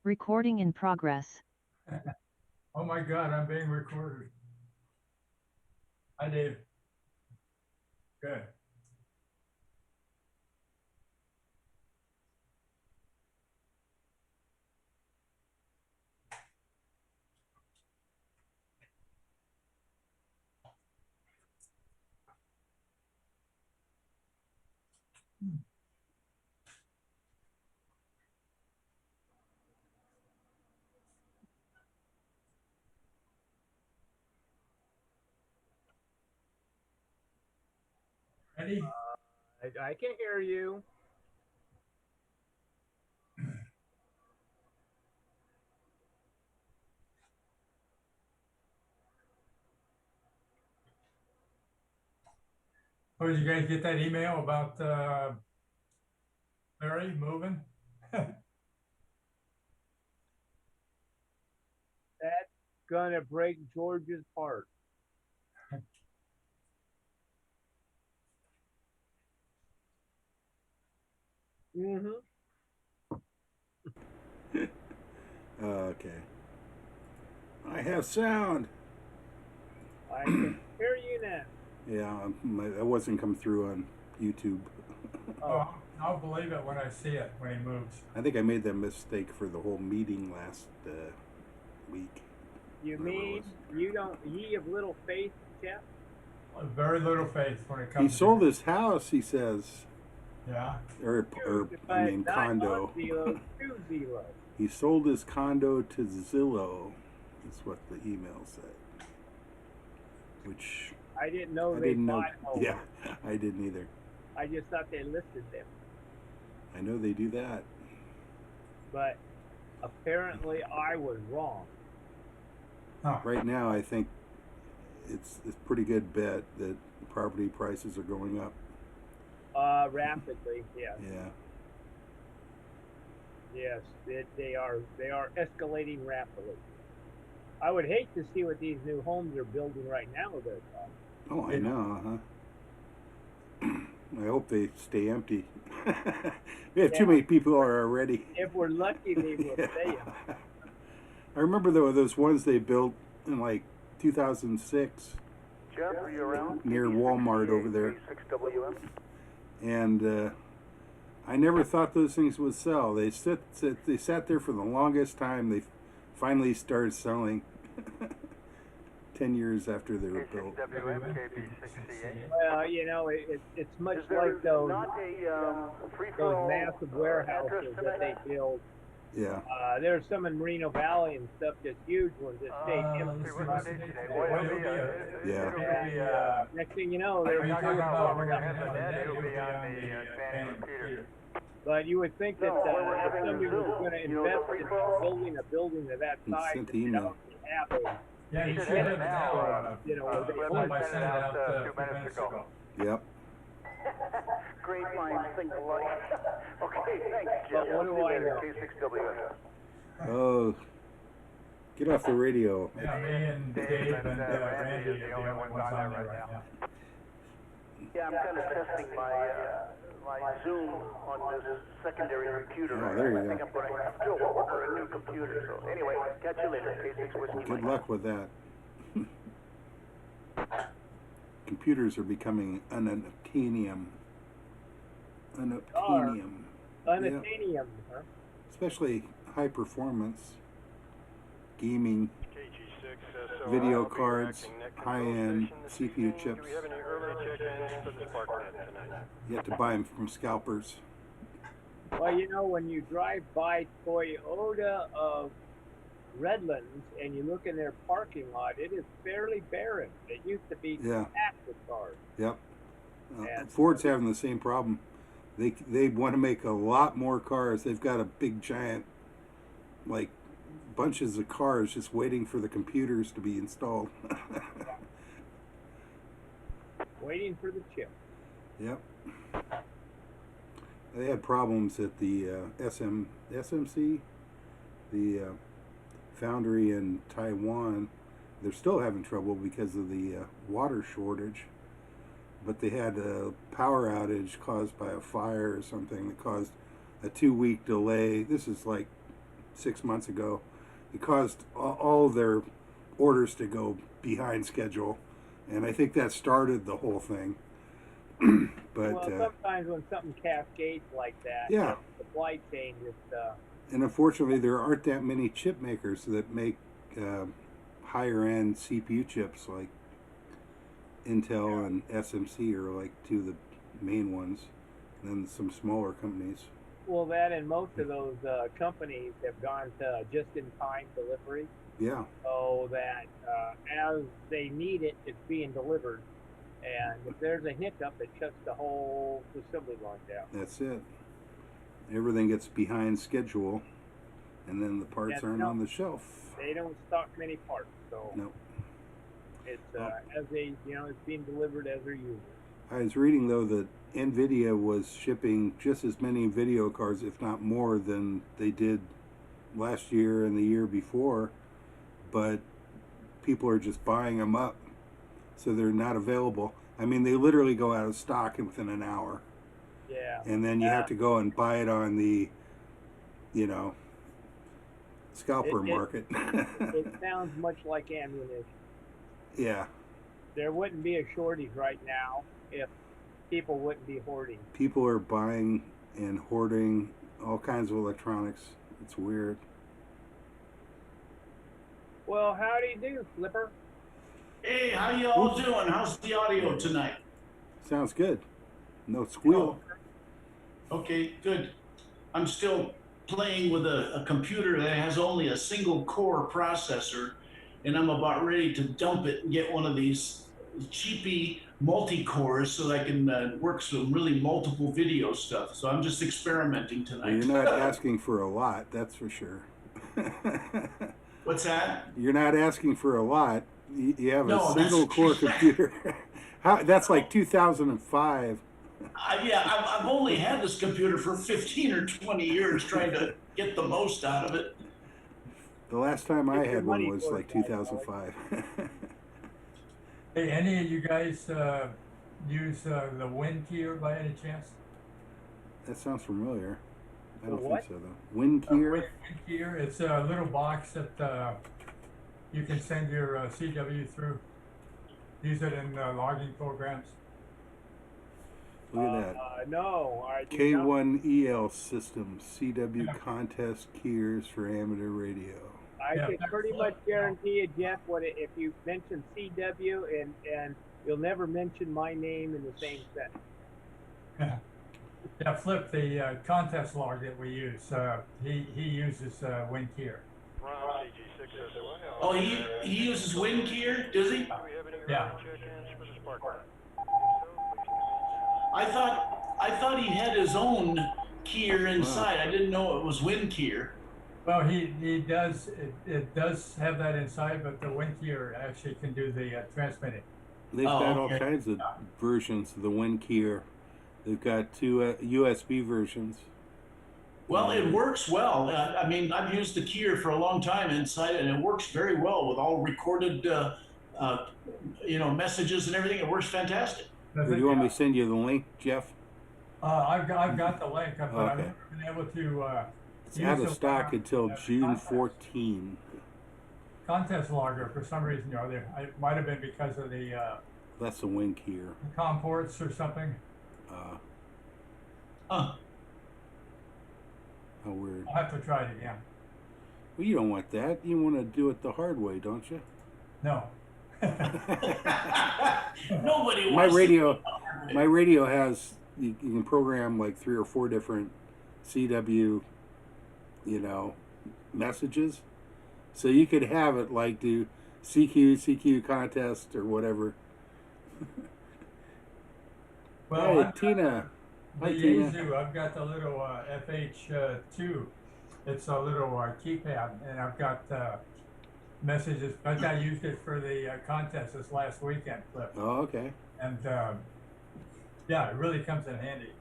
Recording in progress. Oh my God, I'm being recorded. Hi, Dave. Good. Ready? I can hear you. Oh, did you guys get that email about Larry moving? That's gonna break George's heart. Mm-hmm. Okay. I have sound. I can hear you now. Yeah, that wasn't come through on YouTube. Oh, I'll believe it when I see it, when he moves. I think I made that mistake for the whole meeting last week. You Whatever it mean you don't ye of little faith, Jeff? Very little faith when it He comes sold to his house, he says. Yeah. Condo. Zillow, to Zillow. He sold his condo to Zillow, is what the email said. Which I didn't know I they didn't know. bought homes. Yeah, I didn't either. I just thought they listed them. I know they do that. But apparently I was wrong. Huh. Right now, I think it's a pretty good bet that property prices are going up. Rapidly, yes. Yeah. Yes, they are escalating rapidly. I would hate to see what these new homes are building right now. Oh, I know, huh? I hope they stay empty. We have too many people there already. If we're lucky, they will stay. I remember those ones they built in like 2006. Jeff, are you around? Near Walmart over there. And I never thought those things would sell. They sat there for the longest time. They finally started selling 10 years after they were built. Well, you know, it's much like those massive warehouses that they build. Yeah. There's some in Moreno Valley and stuff, just huge ones that stay empty. Yeah. Next thing you know, they're but you would think that if somebody was going to invest in building a building of that size, Sent the email. Yeah, you should have now. You know, I sent it out 2 minutes ago. Yep. Great minds think alike. Okay, thanks, Jeff. But what do I know? K6WS. Oh, get off the radio. Yeah, me and Dave and Randy are the only ones on there right now. Yeah, I'm kind of testing my Zoom on this secondary computer. Oh, there you I think go. I'm going to have to order a new computer. So anyway, catch you later. K6 Whiskey. Good luck with that. Computers are becoming unobtainium. Unobtainium. Unattainium, huh? Especially high performance gaming, video cards, high-end CPU chips. You have to buy them from scalpers. Well, you know, when you drive by Toyota of Redlands and you look in their parking lot, it is fairly barren. It used to be packed with cars. Yep. Ford's having the same problem. They want to make a lot more cars. They've got a big giant, like, bunches of cars just waiting for the computers to be installed. Waiting for the chip. Yep. They had problems at the SMC, the foundry in Taiwan. They're still having trouble because of the water shortage. But they had a power outage caused by a fire or something that caused a 2-week delay. This is like 6 months ago. It caused all of their orders to go behind schedule, and I think that started the whole thing. But well, sometimes when something cascades like that, yeah, the supply chain just. And unfortunately, there aren't that many chip makers that make higher end CPU chips like Intel and SMC are like two of the main ones, and then some smaller companies. Well, that and most of those companies have gone to just-in-time delivery. Yeah. So that as they need it, it's being delivered. And if there's a hiccup, it shuts the whole assembly line down. That's it. Everything gets behind schedule, and then the parts aren't on the shelf. They don't stock many parts, so no. It's as they, it's being delivered as they're using. I was reading though that NVIDIA was shipping just as many video cards, if not more, than they did last year and the year before, but people are just buying them up, so they're not available. I mean, they literally go out of stock within an hour. Yeah. And then you have to go and buy it on the, scalper market. It sounds much like ammunition. Yeah. There wouldn't be a shortage right now if people wouldn't be hoarding. People are buying and hoarding all kinds of electronics. It's weird. Well, how do you do, Flipper? Hey, how you all doing? How's the audio tonight? Sounds good. No squeal. Okay, good. I'm still playing with a computer that has only a single core processor, and I'm about ready to dump it and get one of these cheapy multi-cores so that I can work some really multiple video stuff. So I'm just experimenting tonight. Well, you're not asking for a lot, that's for sure. What's that? You're not asking for a lot. You have No, a single core computer. That's like 2005. Yeah, I've only had this computer for 15 or 20 years trying to get the most out of it. The last time I had one was like 2005. Hey, any of you guys use the WinKeyer by any chance? That sounds familiar. I don't what? think so though. WinKeyer? WinKeyer, it's a little box that you can send your CW through. Use it in logging programs. Look at that. No, I do not. K1EL system, CW contest keys for amateur radio. I can pretty much guarantee you, Jeff, if you mention CW and you'll never mention my name in the same sentence. Yeah, Flip, the contest log that we use, he uses WinKeyer. Oh, he uses WinKeyer, does he? Yeah. I thought he had his own keyer inside. I didn't know it was WinKeyer. Well, he does. It does have that inside, but the WinKeyer actually can do the transmitting. They've got all kinds of versions of the WinKeyer. They've got two USB versions. Well, it works well. I mean, I've used the keyer for a long time inside, and it works very well with all recorded, messages and everything. It works fantastic. Do you want me to send you the link, Jeff? I've got the link, but I've never been able to. It's out of stock until June 14. Contest logger for some reason, it might have been because of the. That's the WinKeyer. COM ports or something. How weird. I'll have to try it again. Well, you don't want that. You want to do it the hard way, don't you? No. Nobody wants my radio has you can program like 3 or 4 different CW messages, so you could have it like do CQ contest or whatever. Well, hey, Tina. The Yaesu, I've got the little FH2. It's a little keypad, and I've got messages. I used it for the contest this last weekend, Clip. Oh, okay. And it really comes in handy.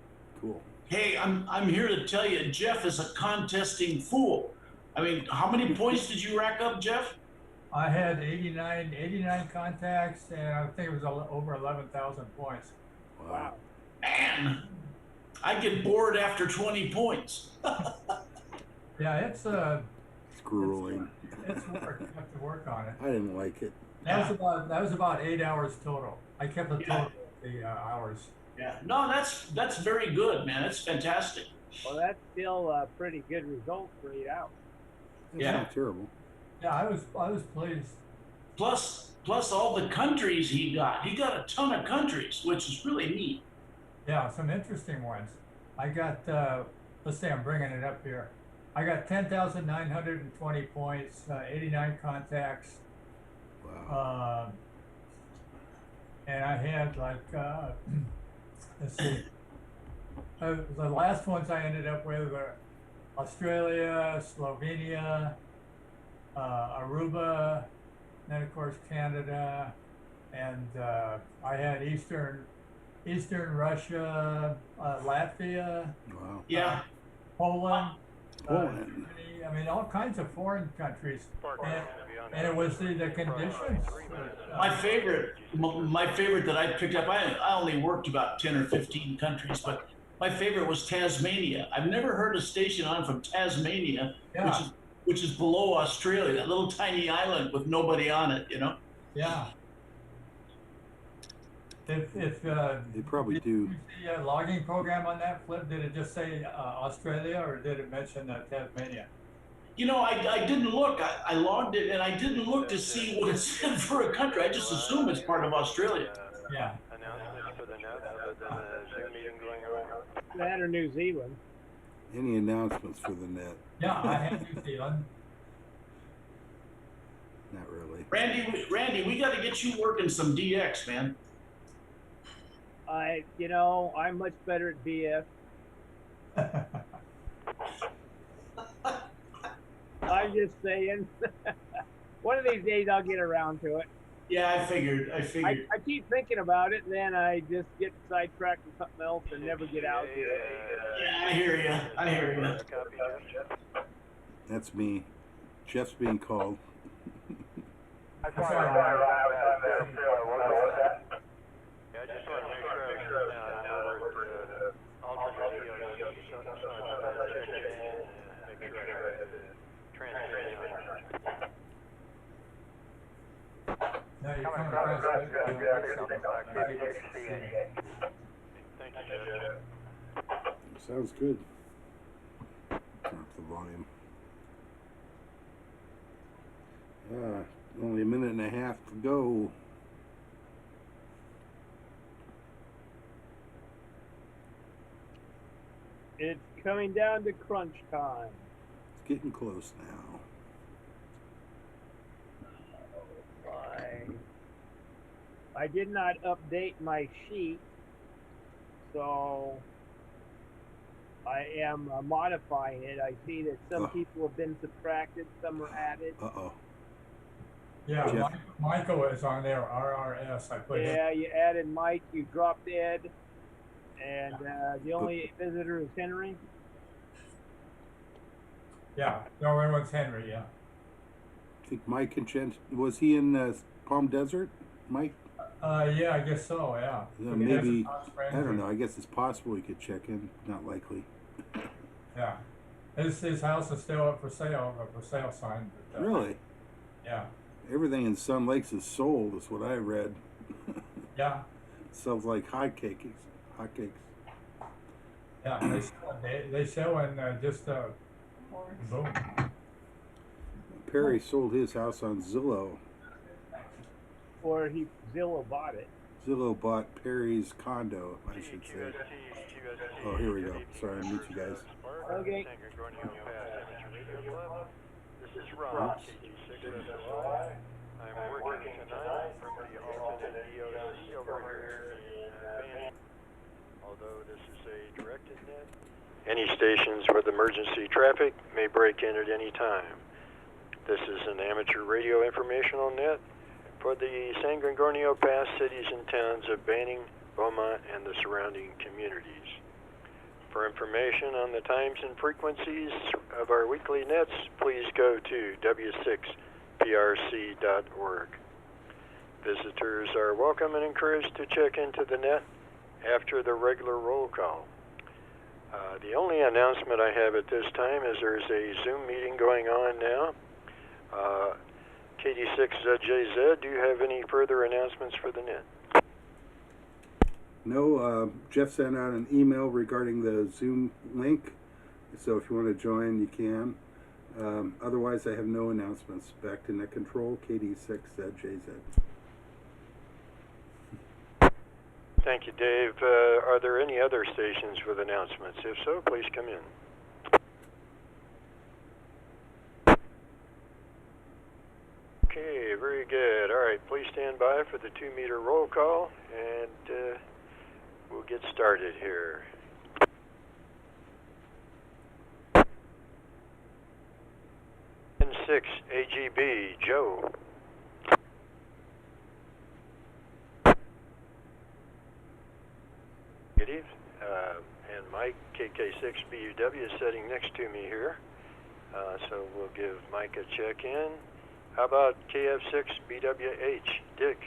Cool. Hey, I'm here to tell you, Jeff is a contesting fool. I mean, how many points did you rack up, Jeff? I had 89 contacts, and I think it was over 11,000 points. Wow. Man, I get bored after 20 points. Yeah, it's grueling. It's work. You have to work on it. I didn't like it. That was about 8 hours total. I kept the total of the hours. Yeah. No, that's very good, man. That's fantastic. Well, that's still a pretty good result for 8 hours. It's Yeah. not terrible. Yeah, I was pleased. Plus all the countries he got. He got a ton of countries, which is really neat. Yeah, some interesting ones. I got, let's say I'm bringing it up here. I got 10,920 points, 89 contacts. Wow. And I had like, let's see, the last ones I ended up with were Australia, Slovenia, Aruba, then of course Canada, and I had Eastern Russia, Latvia, Wow. Yeah. Poland, Poland. Germany, I mean all kinds of foreign countries, and it was the conditions. My favorite that I picked up, I only worked about 10 or 15 countries, but my favorite was Tasmania. I've never heard a station on from Tasmania, Yeah. which is below Australia, that little tiny island with nobody on it, you know? Yeah. If They probably did do. you see a logging program on that, Flip? Did it just say Australia, or did it mention Tasmania? You know, I didn't look. I logged it, and I didn't look to see what it said for a country. I just assume it's part of Australia. Yeah. Announcements for the net other than the Zoom meeting going on? That or New Zealand. Any announcements for the net? Yeah, I had New Zealand. Not really. Randy, we got to get you working some DX, man. I'm much better at BS. I'm just saying. One of these days I'll get around to it. Yeah, I figured. I keep thinking about it, and then I just get sidetracked with something else and never get out to it. Yeah, I hear you. That's me. Jeff's being called. I just want to make sure I was over at alternate make sure I transfer. No, you're coming across good. Thank you, Jeff. Sounds good. Turn up the volume. Only a minute and a half to go. It's coming down to crunch time. It's getting close now. I did not update my sheet, so I am modifying it. I see that some people have been subtracted, some are added. Uh-oh. Yeah, Jeff. Michael is on there, RRS. I put Yeah, you added Mike, you dropped Ed, and the only visitor is Henry. Yeah, no, everyone's Henry, yeah. I think Mike and Chen, was he in Palm Desert, Mike? Yeah, I guess so, yeah. Maybe, I don't know, I guess it's possible he could check in, not likely. Yeah. His house is still up for sale, a for sale sign. But, Really? Yeah. Everything in Sun Lakes is sold, is what I read. Yeah. Sells like hotcakes. Yeah, they sell in just boom. Perry sold his house on Zillow. Or Zillow bought it. Zillow bought Perry's condo, I should say. Oh, here we go. Sorry, I mute you guys. Okay. This is Ron, KG6SY. I'm working tonight from the alternate DOC over here in Van. Although this is a directed net. Any stations with emergency traffic may break in at any time. This is an amateur radio informational net for the San Gorgonio Pass cities and towns of Banning, Beaumont, and the surrounding communities. For information on the times and frequencies of our weekly nets, please go to w6prc.org. Visitors are welcome and encouraged to check into the net after the regular roll call. The only announcement I have at this time is there's a Zoom meeting going on now. KD6JZ, do you have any further announcements for the net? No, Jeff sent out an email regarding the Zoom link, so if you want to join, you can. Otherwise, I have no announcements. Back to Net Control, KD6JZ. Thank you, Dave. Are there any other stations with announcements? If so, please come in. Okay, very good. All right, please stand by for the 2-meter roll call, and we'll get started here. N6 AGB, Joe. Negative. And Mike, KK6 BUW, is sitting next to me here. So we'll give Mike a check-in. How about KF6 BWH, Dick?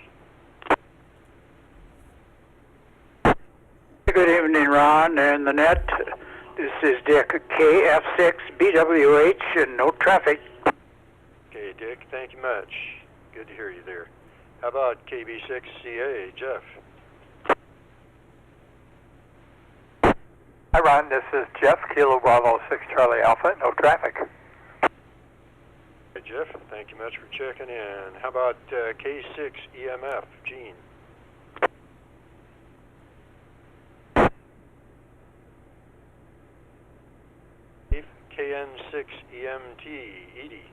Good evening, Ron and the net. This is Dick, KF6 BWH, and no traffic. Okay, Dick, thank you much. Good to hear you there. How about KB6CA, Jeff? Hi, Ron. This is Jeff, Kilo Bravo 6 Charlie Alpha. No traffic. Hey, Jeff, thank you much for checking in. How about K6 EMF, Gene? KN6 EMT, Edie.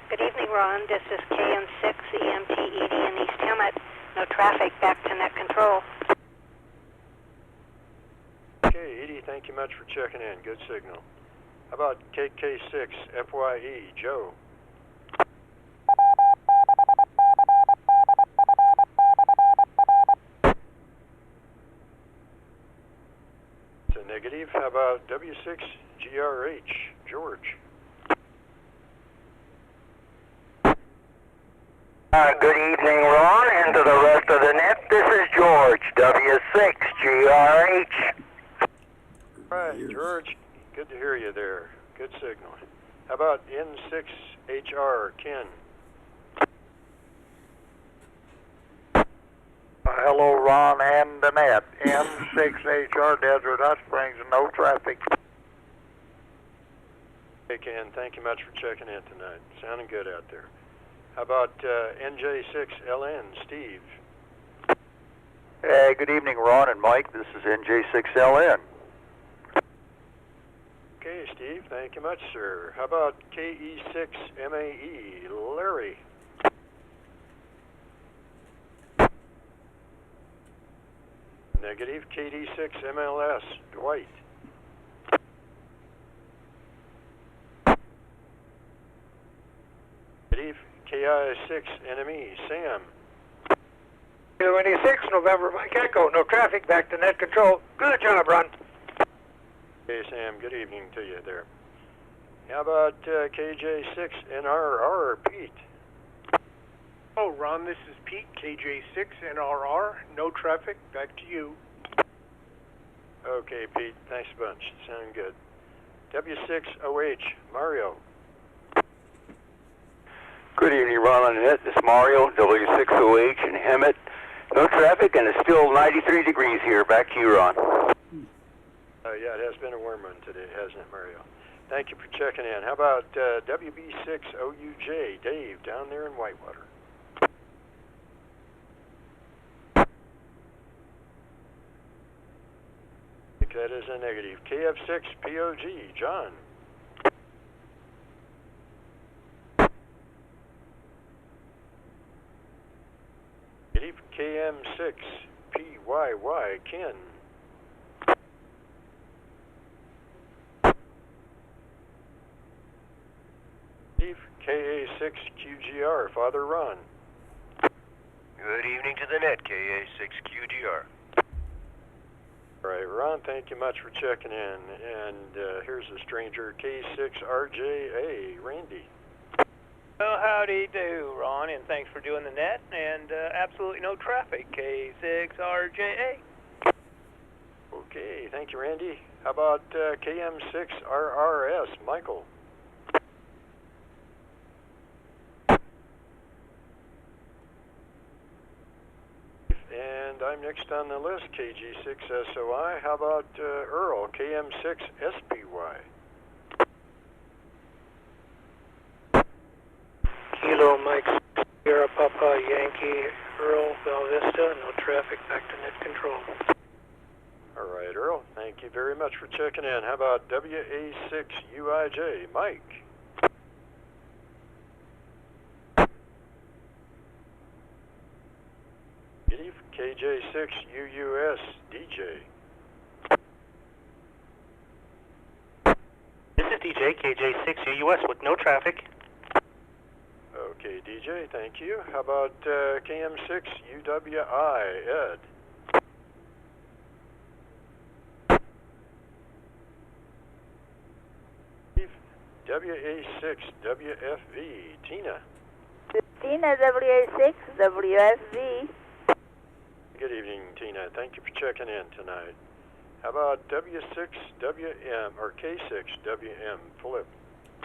Good evening, Ron. This is KN6 EMT Edie in East Hemet. No traffic. Back to Net Control. Okay, Edie, thank you much for checking in. Good signal. How about KK6 FYE, Joe? It's a negative. How about W6 GRH, George? Good evening, Ron, and to the rest of the net. This is George, W6 GRH. Right, George, good to hear you there. Good signal. How about N6HR, Ken? Hello, Ron and the net. M6HR Desert Hot Springs, no traffic. Hey, Ken, thank you much for checking in tonight. Sounding good out there. How about NJ6LN, Steve? Hey, good evening, Ron and Mike. This is NJ6LN. Okay, Steve, thank you much, sir. How about KE6MAE, Larry? Negative. KD6MLS, Dwight. Negative. KI6NME, Sam. 26 November, Mike Echo. No traffic. Back to Net Control. Good job, Ron. Hey, Sam, good evening to you there. How about KJ6NRR, Pete? Oh, Ron, this is Pete, KJ6NRR. No traffic. Back to you. Okay, Pete, thanks a bunch. Sounding good. W6OH, Mario. Good evening, Ron and Annette. This is Mario, W6OH in Hemet. No traffic, and it's still 93 degrees here. Back to you, Ron. Yeah, it has been a warm one today, hasn't it, Mario? Thank you for checking in. How about WB6OUJ, Dave, down there in Whitewater? I think that is a negative. KF6POG, John. Negative. KM6PYY, Ken. KA6QGR, Father Ron. Good evening to the net, KA6QGR. All right, Ron, thank you much for checking in. And here's a stranger, K6RJA, Randy. Well, howdy do, Ron, and thanks for doing the net, and absolutely no traffic, K6RJA. Okay, thank you, Randy. How about KM6RRS, Michael? And I'm next on the list, KG6SOI. How about Earl, KM6SPY? Kilo Mike Sierra Papa Yankee Earl Val Vista, no traffic, back to net control. All right, Earl, thank you very much for checking in. How about WA6UIJ, Mike? Negative, KJ6UUS, DJ. This is DJ, KJ6UUS with no traffic. Okay, DJ, thank you. How about KM6UWI, Ed? WA6WFV, Tina. Tina, WA6, WFV. Good evening, Tina. Thank you for checking in tonight. How about W6WM or K6WM, Flip?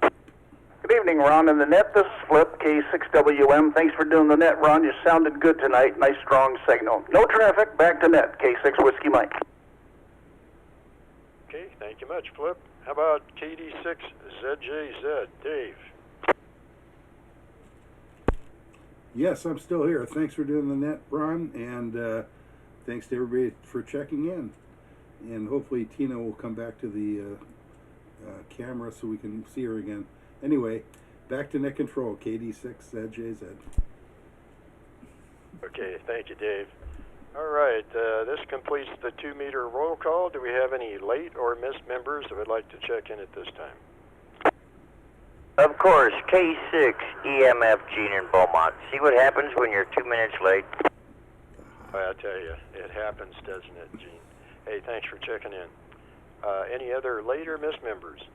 Good evening, Ron and the net. This is Flip, K6WM. Thanks for doing the net, Ron. You sounded good tonight. Nice, strong signal. No traffic. Back to net. K6 Whiskey Mike. Okay, thank you much, Flip. How about KD6ZJZ, Dave? Yes, I'm still here. Thanks for doing the net, Ron, and thanks to everybody for checking in. And hopefully Tina will come back to the camera so we can see her again. Anyway, back to net control, KD6ZJZ. Okay, thank you, Dave. All right, this completes the 2-meter roll call. Do we have any late or missed members that would like to check in at this time? Of course, K6 EMF Gene in Beaumont. See what happens when you're 2 minutes late? I tell you, it happens, doesn't it, Gene? Hey, thanks for checking in. Any other late or missed members?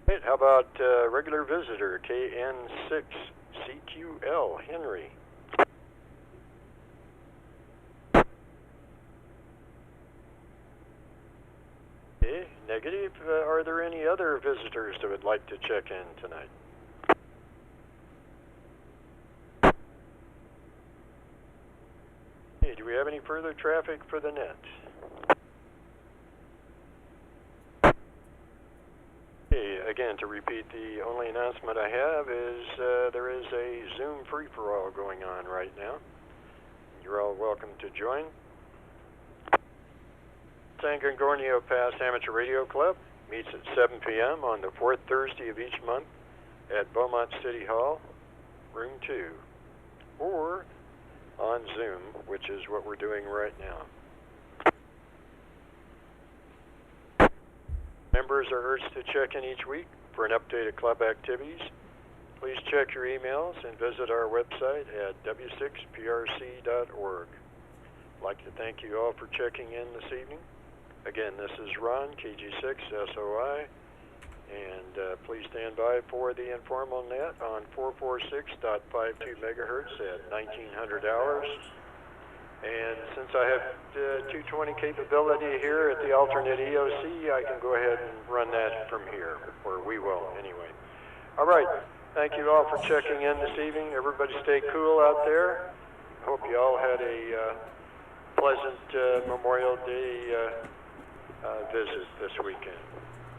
Right, how about regular visitor, KN6CQL, Henry? Okay, negative. Are there any other visitors that would like to check in tonight? Hey, do we have any further traffic for the net? Okay, again, to repeat, the only announcement I have is there is a Zoom free-for-all going on right now. You're all welcome to join. San Gorgonio Pass Amateur Radio Club meets at 7 p.m. on the 4th Thursday of each month at Beaumont City Hall, room 2, or on Zoom, which is what we're doing right now. Members are urged to check in each week for an update of club activities. Please check your emails and visit our website at w6prc.org. I'd like to thank you all for checking in this evening. Again, this is Ron, KG6SOI, and please stand by for the informal net on 446.52 megahertz at 1900 hours. And since I have 220 capability here at the alternate EOC, I can go ahead and run that from here, or we will anyway. All right, thank you all for checking in this evening. Everybody stay cool out there. Hope you all had a pleasant Memorial Day visit this weekend.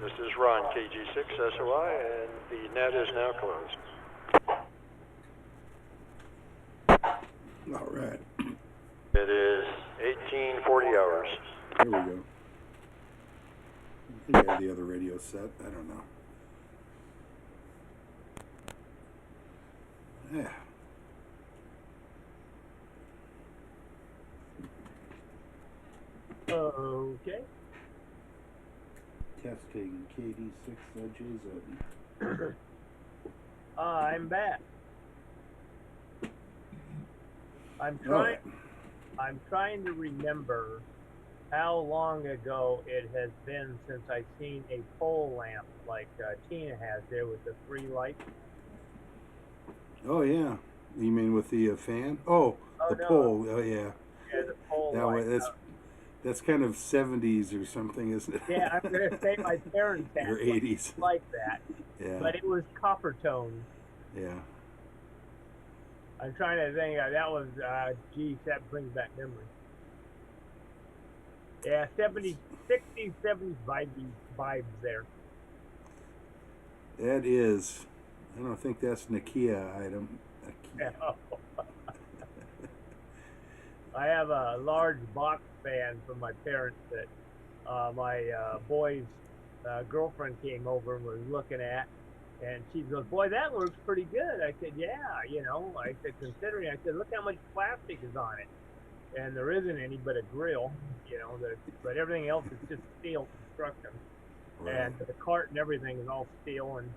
This is Ron, KG6SOI, and the net is now closed. All right. It is 1840 hours. Here we go. I think I have the other radio set. I don't know. Yeah. Okay. Testing KD6JZ. I'm back. I'm trying to remember how long ago it has been since I've seen a pole lamp like Tina has there with the 3 lights. Oh yeah. You mean with the fan? Oh, the pole. Oh yeah. Yeah, the pole. That way, that's kind of 70s or something, isn't it? Yeah, I'm gonna say my parents had or 80s. like that. Yeah. But it was copper tone. Yeah. I'm trying to think. That was, geez, that brings back memories. Yeah, 70s, 60s, 70s vibes there. That is. I don't think that's an IKEA item. No. I have a large box fan from my parents that my boy's girlfriend came over and was looking at, and she goes, "Boy, that looks pretty good." I said, "Yeah, you know." I said, considering, I said, "Look how much plastic is on it," and there isn't any but a grill, you know. But everything else is just steel construction, Right. and the cart and everything is all steel. And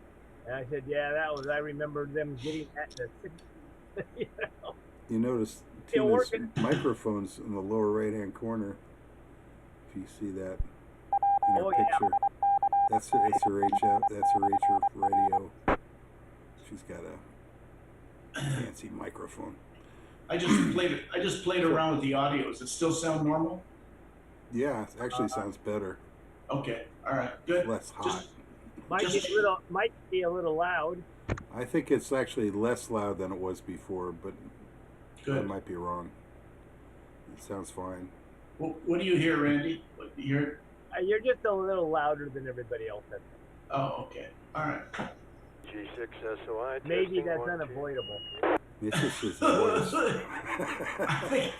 I said, "Yeah, that was." I remember them getting that in the 60s, you know. You notice Still Tina's working. microphone's in the lower right-hand corner. If you see that in her Oh, picture, yeah. that's her HF. That's her HF radio. She's got a fancy microphone. I just played around with the audio. Does it still sound normal? Yeah, it actually sounds better. Okay. All right. Good. Less hot. Might be a little loud. I think it's actually less loud than it was before, but I might be wrong. It sounds fine. What do you hear, Randy? You're just a little louder than everybody else. Oh, okay. All right. G6SOI. Maybe that's unavoidable. It's just his voice. I think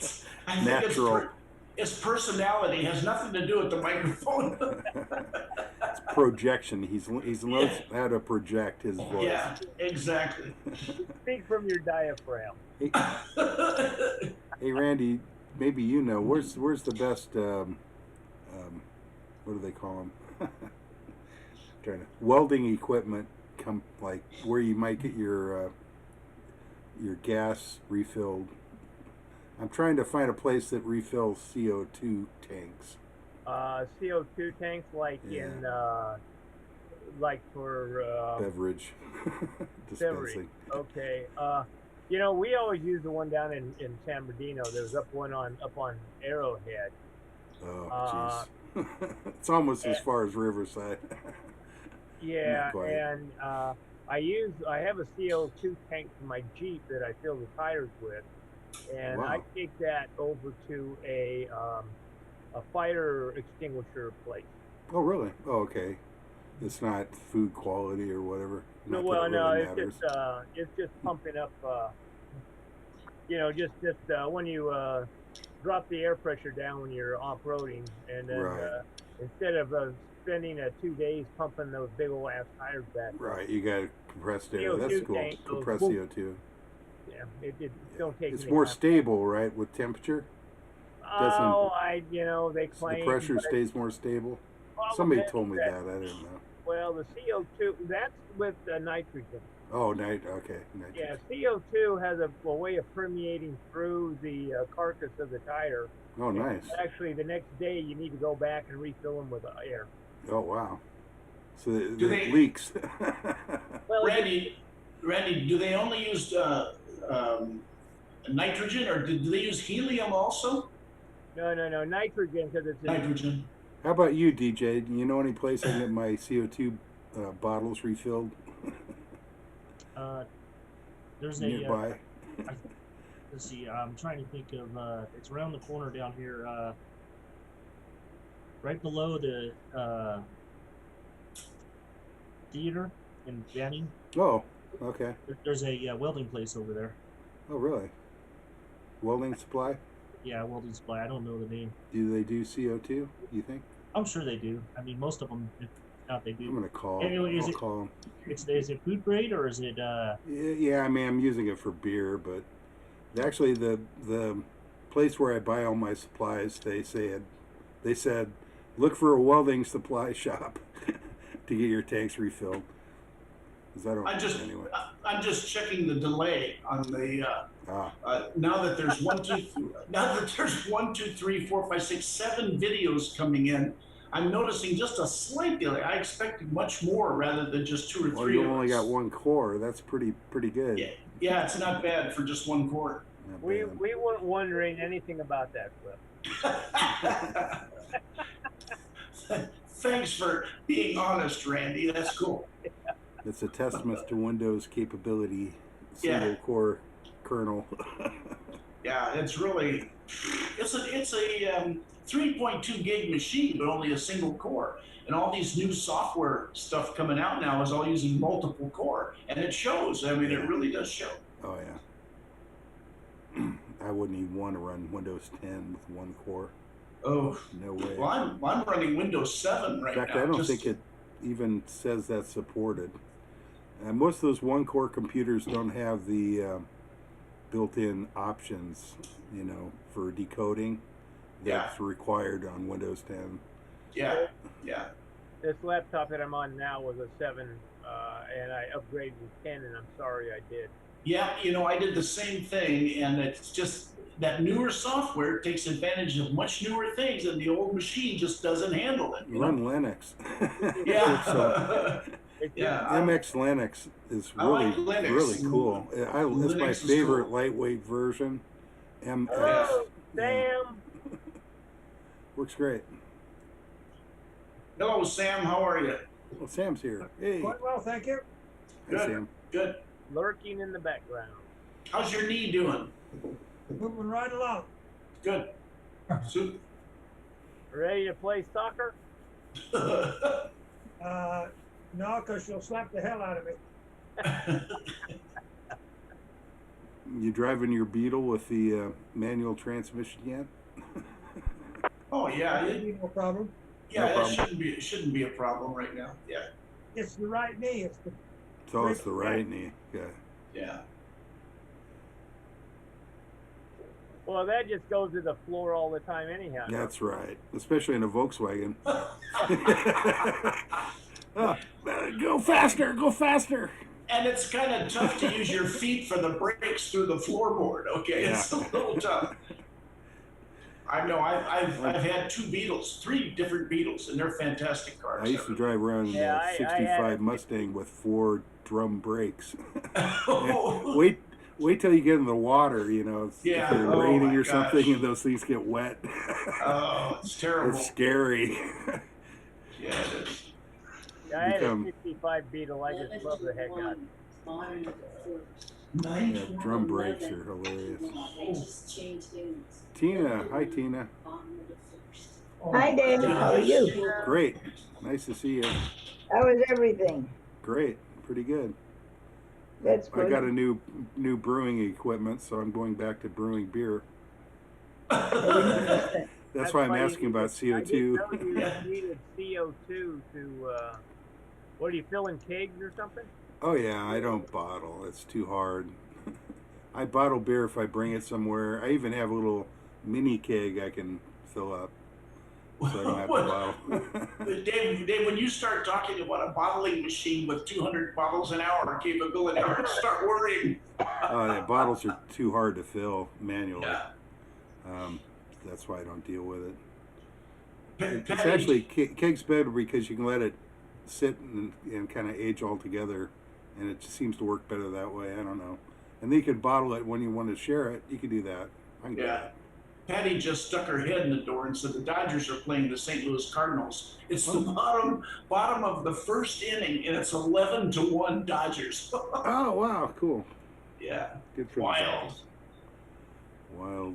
Natural. His personality has nothing to do with the microphone. It's projection. He's learned how to project his voice. Yeah, exactly. Speak from your diaphragm. Hey Randy, maybe you know where's the best what do they call them? Welding equipment, like where you might get your gas refilled. I'm trying to find a place that refills CO2 tanks. CO2 tanks, like in like for beverage dispensing. Okay. You know, we always use the one down in San Bernardino. There's up on Arrowhead. Oh, jeez. It's almost as far as Riverside. Yeah, and I have a CO2 tank for my Jeep that I fill the tires with, and I take that over to a fire extinguisher place. Oh, really? Oh, okay. It's not food quality or whatever. No, well, no, it's just pumping up. You know, just when you drop the air pressure down when you're off-roading, and then instead of spending 2 days pumping those big old ass tires back. Right, you got compressed air. CO2 That's cool. tank, Compressed boom. CO2. Yeah, it don't take. It's more stable, right, with temperature. Oh, they claim the pressure stays more stable. Well, Somebody told me that. I didn't know. Well, the CO2, that's with nitrogen. Oh, okay. Nitrogen. Yeah, CO2 has a way of permeating through the carcass of the tire. Oh, nice. Actually, the next day you need to go back and refill them with air. Oh, wow. So it leaks. Well, Randy, do they only use nitrogen, or do they use helium also? No, nitrogen, because it's nitrogen. How about you, DJ? Do you know any place I can get my CO2 bottles refilled? There's nearby. Let's see. I'm trying to think of. It's around the corner down here, right below the theater in Banning. Oh, okay. There's a welding place over there. Oh, really? Welding supply? Yeah, welding supply. I don't know the name. Do they do CO2, you think? I'm sure they do. I mean, most of them, if not, they do. I'm going to call. Anyway, I'll call them. Is it food grade or is it? Yeah, I mean, I'm using it for beer, but actually the place where I buy all my supplies, they said, look for a welding supply shop to get your tanks refilled. I'm just checking the delay on the. Now that there's 1, 2, 3, 4, 5, 6, 7 videos coming in, I'm noticing just a slight delay. I expected much more rather than just 2 or 3. Well, you only got one core. That's pretty good. Yeah, it's not bad for just one core. We weren't wondering anything about that, Flip. Thanks for being honest, Randy. That's cool. It's a testament to Windows capability, single core kernel. Yeah, it's really, it's a 3.2 gig machine, but only a single core. And all these new software stuff coming out now is all using multiple core, and it shows. I mean, it really does show. Oh yeah. I wouldn't even want to run Windows 10 with one core. Oh no way. Well, I'm running Windows 7 right now. In fact, I don't think it even says that's supported. Most of those one-core computers don't have the built-in options, you know, for decoding that's required on Windows 10. Yeah, yeah. This laptop that I'm on now was a 7, and I upgraded to 10, and I'm sorry I did. Yeah, you know, I did the same thing, and it's just that newer software takes advantage of much newer things, and the old machine just doesn't handle it. You Run know? Linux. Yeah. Yeah, MX Linux is really, Linux. really cool. It's my favorite lightweight version. MX. Oh, Sam. Works great. Hello, Sam. How are you? Well, Sam's here. Hey. Quite well, thank you. Good. Hey, Sam. Good. Lurking in the background. How's your knee doing? Moving right along. Good. Ready to play soccer? No, because you'll slap the hell out of me. You driving your Beetle with the manual transmission yet? Oh yeah, No problem. Yeah, No problem. it shouldn't be a problem right now. Yeah. It's the right knee. It's the. So it's the right knee. Yeah. Yeah. Well, that just goes to the floor all the time anyhow. That's right, especially in a Volkswagen. Go faster, go faster. And it's kind of tough to use your feet for the brakes through the floorboard. Okay, it's a little tough. I know. I've had 2 Beetles, 3 different Beetles, and they're fantastic cars. I used to drive around a 65 Mustang with 4 drum brakes. Wait till you get in the water, you know. If it's raining or something, and those things get wet. Oh, it's terrible. It's scary. Yeah, it is. I had a 65 Beetle. I just love the heck out of it. Yeah, drum brakes are hilarious. Tina, hi Tina. Hi Dave, how are you? Great, nice to see you. How is everything? Great, pretty good. That's good. I got a new brewing equipment, so I'm going back to brewing beer. That's why I'm asking about CO2. I didn't know you needed CO2 to, what are you, filling kegs or something? Oh yeah, I don't bottle. It's too hard. I bottle beer if I bring it somewhere. I even have a little mini keg I can fill up, so I don't have to bottle. Dave, when you start talking about a bottling machine with 200 bottles an hour capability, I'm gonna start worrying. The bottles are too hard to fill manually. Yeah. That's why I don't deal with it. It's actually keg's better because you can let it sit and kind of age all together, and it just seems to work better that way. I don't know. And then you can bottle it when you want to share it. You can do that. I can do that. Patty just stuck her head in the door and said the Dodgers are playing the St. Louis Cardinals. It's the bottom of the first inning, and it's 11-1 Dodgers. Oh wow, cool. Yeah. Good for Wild. Wild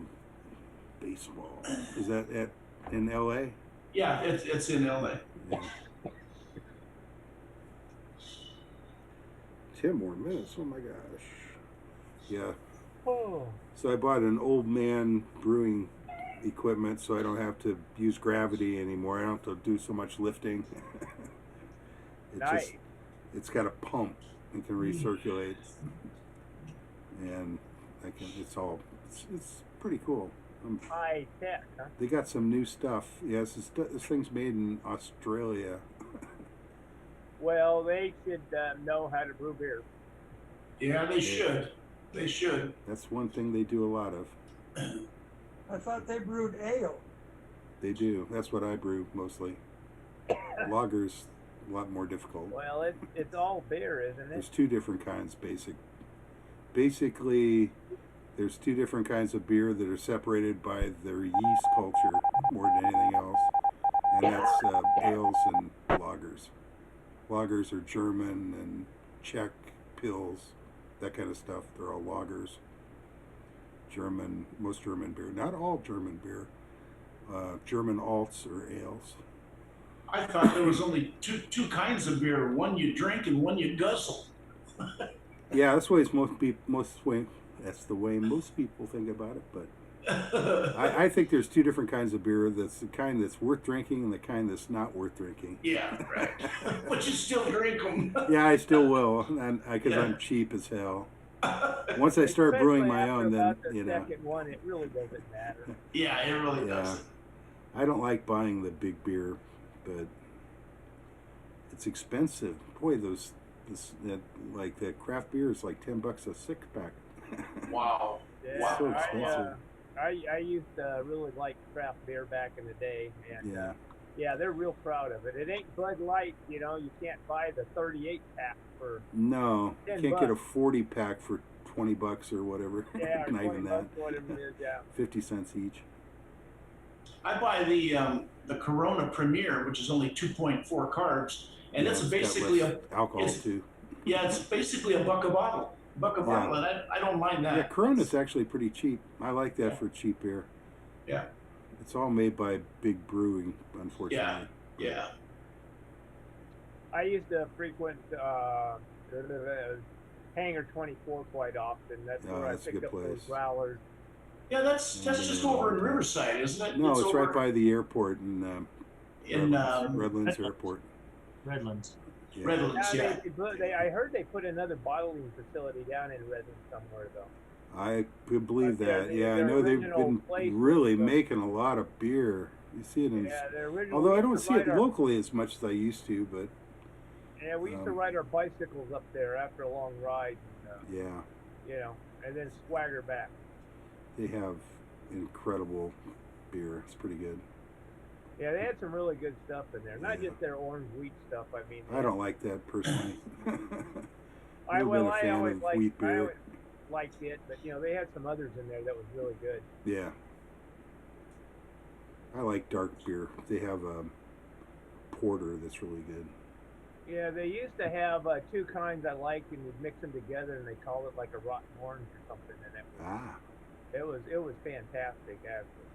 baseball. Is that in LA? Yeah, it's in LA. Yeah. 10 more minutes. Oh my gosh. Yeah. Oh. So I bought an old man brewing equipment so I don't have to use gravity anymore. I don't have to do so much lifting. It's got a pump and can recirculate. And it's pretty cool. High tech, huh? They got some new stuff. Yes, this thing's made in Australia. Well, they should know how to brew beer. Yeah, they should. They should. That's one thing they do a lot of. I thought they brewed ale. They do. That's what I brew mostly. Lager's a lot more difficult. Well, it's all beer, isn't it? There's 2 different kinds, basically. There's two different kinds of beer that are separated by their yeast culture more than anything else, and that's ales and lagers. Lagers are German and Czech Pils, that kind of stuff. They're all lagers. German, most German beer, not all German beer. German alts are ales. I thought there was only two kinds of beer: one you drink and one you guzzle. Yeah, that's the way most people think about it. But I think there's two different kinds of beer. That's the kind that's worth drinking and the kind that's not worth drinking. Yeah, right. But you still drink them. Yeah, I still will, and because I'm cheap as hell. Once I start brewing my own, then you know. Second one, it really doesn't matter. Yeah, it really doesn't. I don't like buying the big beer, but it's expensive. Boy, that craft beer is like $10 a 6-pack. Wow. Yeah, It's so expensive. I used to really like craft beer back in the day, and yeah, they're real proud of it. It ain't Bud Light, you know. You can't buy the 38 pack for no. $10. Can't get a 40 pack for $20 or whatever. Yeah, or not even that. Whatever it is, yeah. 50 cents each. I buy the Corona Premier, which is only 2.4 carbs, and it's basically alcohol too. Yeah, it's basically a buck a bottle. Bottle, and I don't mind that. Yeah, Corona's actually pretty cheap. I like that for cheap beer. Yeah. It's all made by Big Brewing, unfortunately. Yeah. I used to frequent Hangar 24 quite often. That's where I picked up those growlers. Yeah, that's just over in Riverside, isn't it? No, it's right by the airport in Redlands Airport. Redlands. Yeah. Redlands, yeah. I heard they put another bottling facility down in Redlands somewhere, though. I could believe that. Yeah, I know they've been really making a lot of beer. You see it in, although I don't see it locally as much as I used to, but. Yeah, we used to ride our bicycles up there after a long ride. And, yeah. You know, and then swagger back. They have incredible beer. It's pretty good. Yeah, they had some really good stuff in there. Not just their orange wheat stuff. I mean, I don't like that personally. I always liked it, but you know, they had some others in there that was really good. Yeah. I like dark beer. They have a porter that's really good. Yeah, they used to have two kinds I liked, and you'd mix them together, and they call it like a rotten orange or something. And it was fantastic, actually.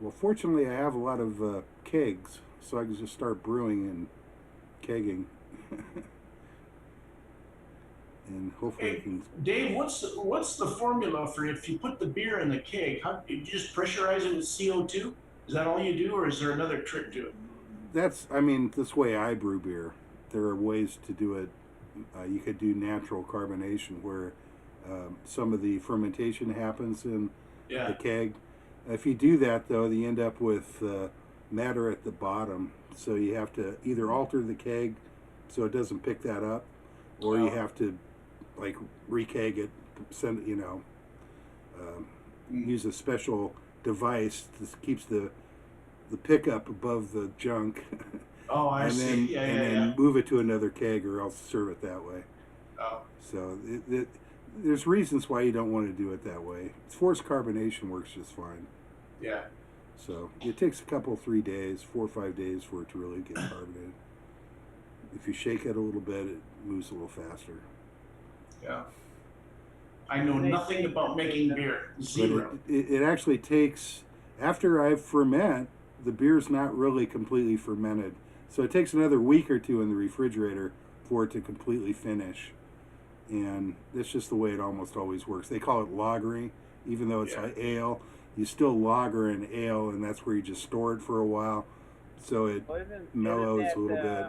Well, fortunately, I have a lot of kegs, so I can just start brewing and kegging. And hopefully I can... Dave, what's the formula for if you put the beer in the keg? How do you just pressurize it with CO2? Is that all you do, or is there another trick to it? That's this way I brew beer. There are ways to do it. You could do natural carbonation, where some of the fermentation happens in the keg. If you do that, though, you end up with matter at the bottom. So you have to either alter the keg so it doesn't pick that up, or you have to re-keg it, use a special device that keeps the pickup above the junk. Oh, I see. And then move it to another keg, or else serve it that way. Oh. So there's reasons why you don't want to do it that way. Forced carbonation works just fine. Yeah. So it takes 3 days, 4 or 5 days for it to really get carbonated. If you shake it a little bit, it moves a little faster. Yeah. I know nothing about making beer. Zero. But it actually takes, after I ferment, the beer's not really completely fermented. So it takes another week or two in the refrigerator for it to completely finish. And that's just the way it almost always works. They call it lagering, even though it's like ale. You still lager an ale, and that's where you just store it for a while, so it mellows a little bit.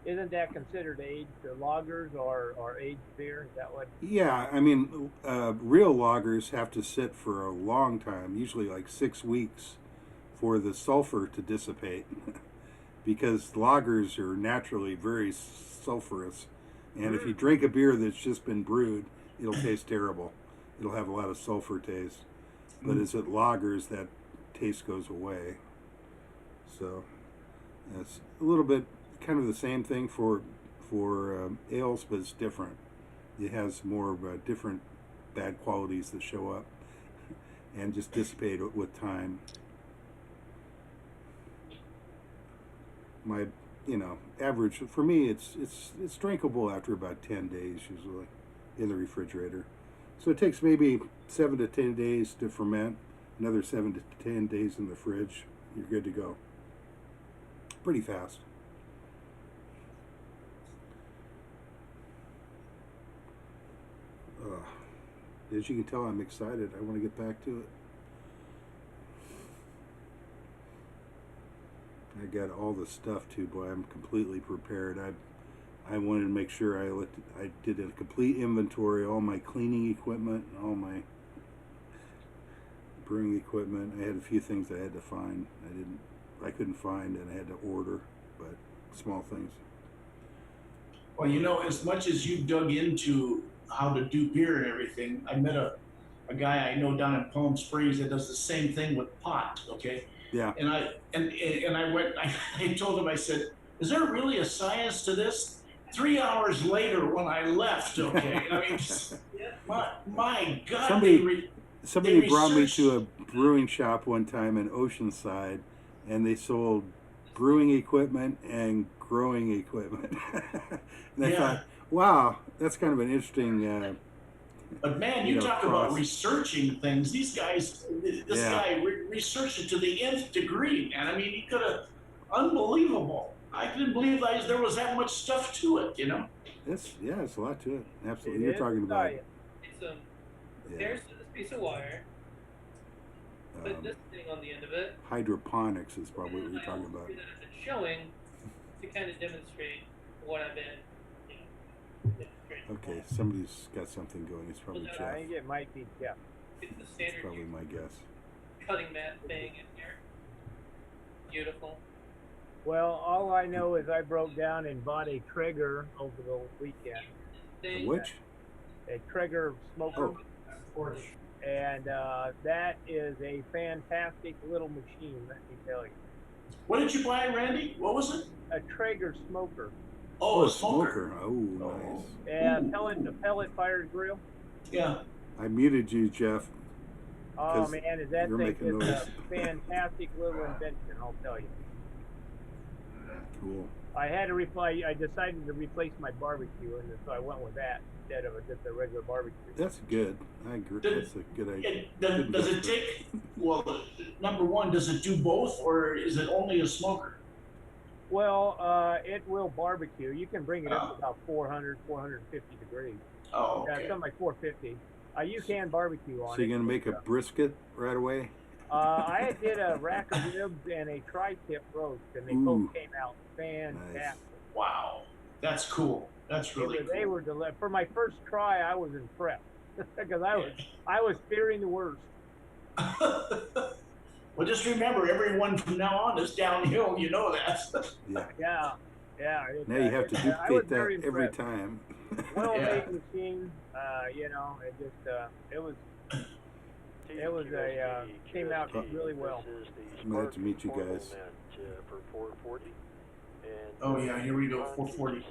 Isn't that considered aged lagers or aged beer? Is that what? Yeah, real lagers have to sit for a long time, usually like 6 weeks, for the sulfur to dissipate, because lagers are naturally very sulfurous. And if you drink a beer that's just been brewed, it'll taste terrible. It'll have a lot of sulfur taste. But as it lagers, that taste goes away. So it's a little bit kind of the same thing for ales, but it's different. It has more of a different bad qualities that show up and just dissipate with time. My, average for me, it's drinkable after about 10 days usually in the refrigerator. So it takes maybe 7 to 10 days to ferment. Another 7 to 10 days in the fridge. You're good to go. Pretty fast. As you can tell, I'm excited. I want to get back to it. I got all the stuff too, boy. I'm completely prepared. I wanted to make sure I did a complete inventory, all my cleaning equipment, all my brewing equipment. I had a few things I had to find. I couldn't find, and I had to order, but small things. Well, as much as you dug into how to do beer and everything, I met a guy I know down in Palm Springs that does the same thing with pot. Okay. Yeah. And I told him, I said, is there really a science to this? 3 hours later when I left, okay, I mean, my God. Somebody brought me to a brewing shop one time in Oceanside, and they sold brewing equipment and growing equipment. And I thought, wow, that's kind of an interesting but man, you talk about researching things. These guys, this guy researched it to the nth degree, man. I mean, he could have, unbelievable. I didn't believe there was that much stuff to it, It's a lot to it. Absolutely. You're talking about there's this piece of wire. Put this thing on the end of it. Hydroponics is probably what you're talking about. It's showing to kind of demonstrate what I've been. Okay, somebody's got something going. It's probably Jeff. I think it might be Jeff. It's the standard. That's probably my guess. Cutting that thing in here. Beautiful. Well, all I know is I broke down and bought a Traeger over the weekend. A which? A Traeger smoker. Oh. And that is a fantastic little machine, let me tell you. What did you buy, Randy? What was it? A Traeger smoker. Oh, a smoker. Oh, nice. Yeah, pellet fired grill. Yeah. I muted you, Jeff. Oh man, is that thing is a fantastic little invention, I'll tell you. Cool. I decided to replace my barbecue, and so I went with that instead of just a regular barbecue. That's good. I agree. That's a good idea. Does it take, number one, does it do both, or is it only a smoker? Well, it will barbecue. You can bring it up to about 400, 450 degrees. Oh, okay. Something like 450. You can barbecue on it. So you're going to make a brisket right away? I did a rack of ribs and a tri-tip roast, and they both came out fantastic. Nice. Wow, that's cool. That's really cool. They were for my first try. I was impressed because I was fearing the worst. Well, just remember, everyone from now on is downhill. You know that. Yeah. Now you have to duplicate that every time. Well-made machine. It was came out really well. I'm glad to meet you guys. For 440. And oh yeah, here we go. 440.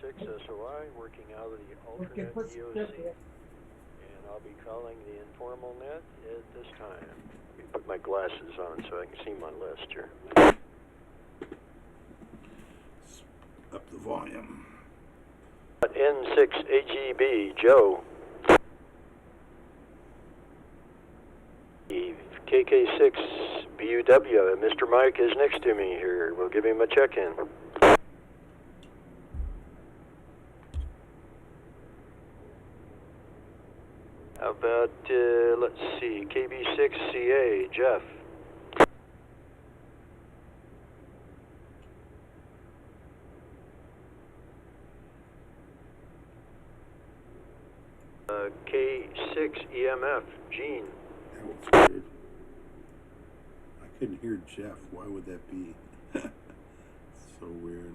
SOI working out of the alternate EOC. And I'll be calling the informal net at this time. Let me put my glasses on so I can see my list here. Up the volume. N6AGB, Joe. KK6 BUW. Mr. Mike is next to me here. We'll give him a check-in. How about, let's see, KB6CA, Jeff. K6EMF, Gene. That was weird. I couldn't hear Jeff. Why would that be? So weird.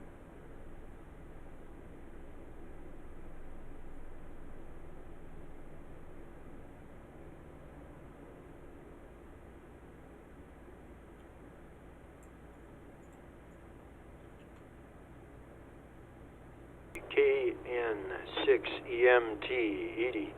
KN6EMT, Edie.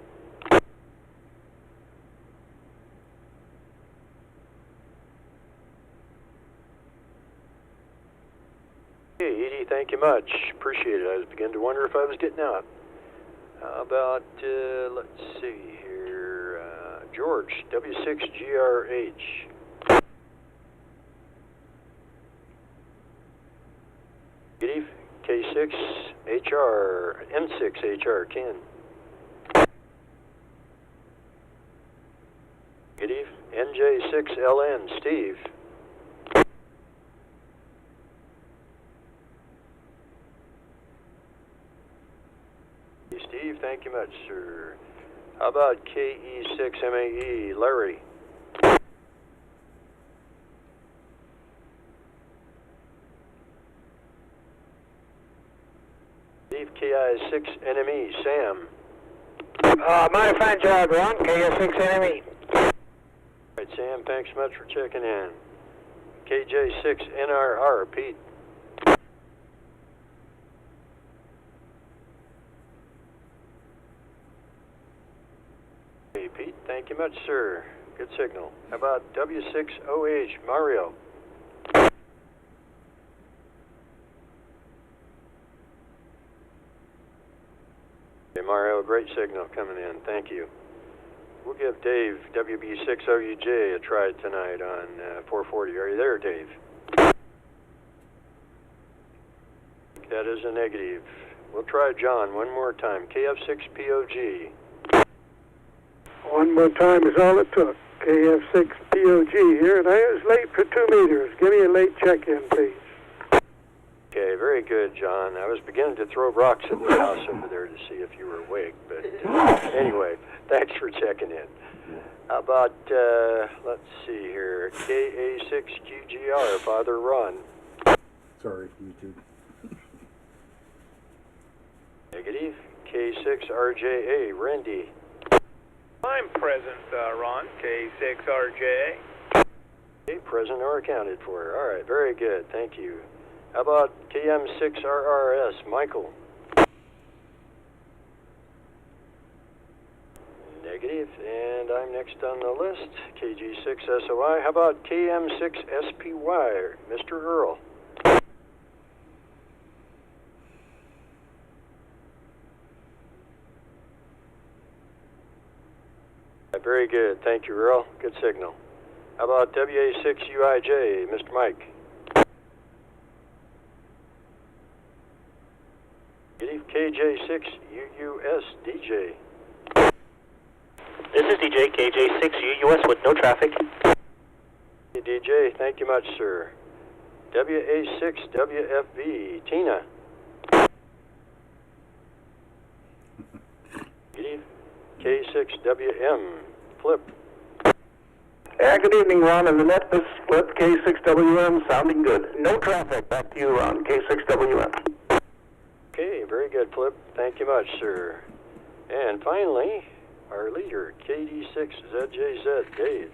Hey, Edie, thank you much. Appreciate it. I was beginning to wonder if I was getting out. How about, let's see here, George, W6GRH. Good eve, K6HR, M6HR, Ken. Good eve, NJ6LN, Steve. Hey, Steve, thank you much, sir. How about KE6MAE, Larry? Steve, KI6NME, Sam. Mighty fine job, Ron. KS6NME. All right, Sam, thanks so much for checking in. KJ6NRR, Pete. Hey, Pete, thank you much, sir. Good signal. How about W6OH, Mario? Hey, Mario, great signal coming in. Thank you. We'll give Dave, WB6OUJ, a try tonight on 440. Are you there, Dave? That is a negative. We'll try John one more time. KF6POG. One more time is all it took. KF6POG here, and I was late for 2 meters. Give me a late check-in, please. Okay, very good, John. I was beginning to throw rocks at the house over there to see if you were awake, but anyway, thanks for checking in. How about, let's see here, KA6QGR, Father Ron. Sorry, YouTube. Negative. K6RJA, Randy. I'm present, Ron. K6RJA. Okay, present or accounted for. All right, very good. Thank you. How about KM6RRS, Michael? Negative. And I'm next on the list, KG6SOI. How about KM6SPY, Mr. Earl? Very good. Thank you, Earl. Good signal. How about WA6UIJ, Mr. Mike? KJ6UUS, DJ. This is DJ, KJ6UUS with no traffic. Hey, DJ, thank you much, sir. WA6WFB, Tina. K6WM, Flip. Good evening, Ron and the net. This is Flip, K6WM, sounding good. No traffic. Back to you, Ron, K6WM. Okay, very good, Flip. Thank you much, sir. And finally, our leader, KD6ZJZ, Dave.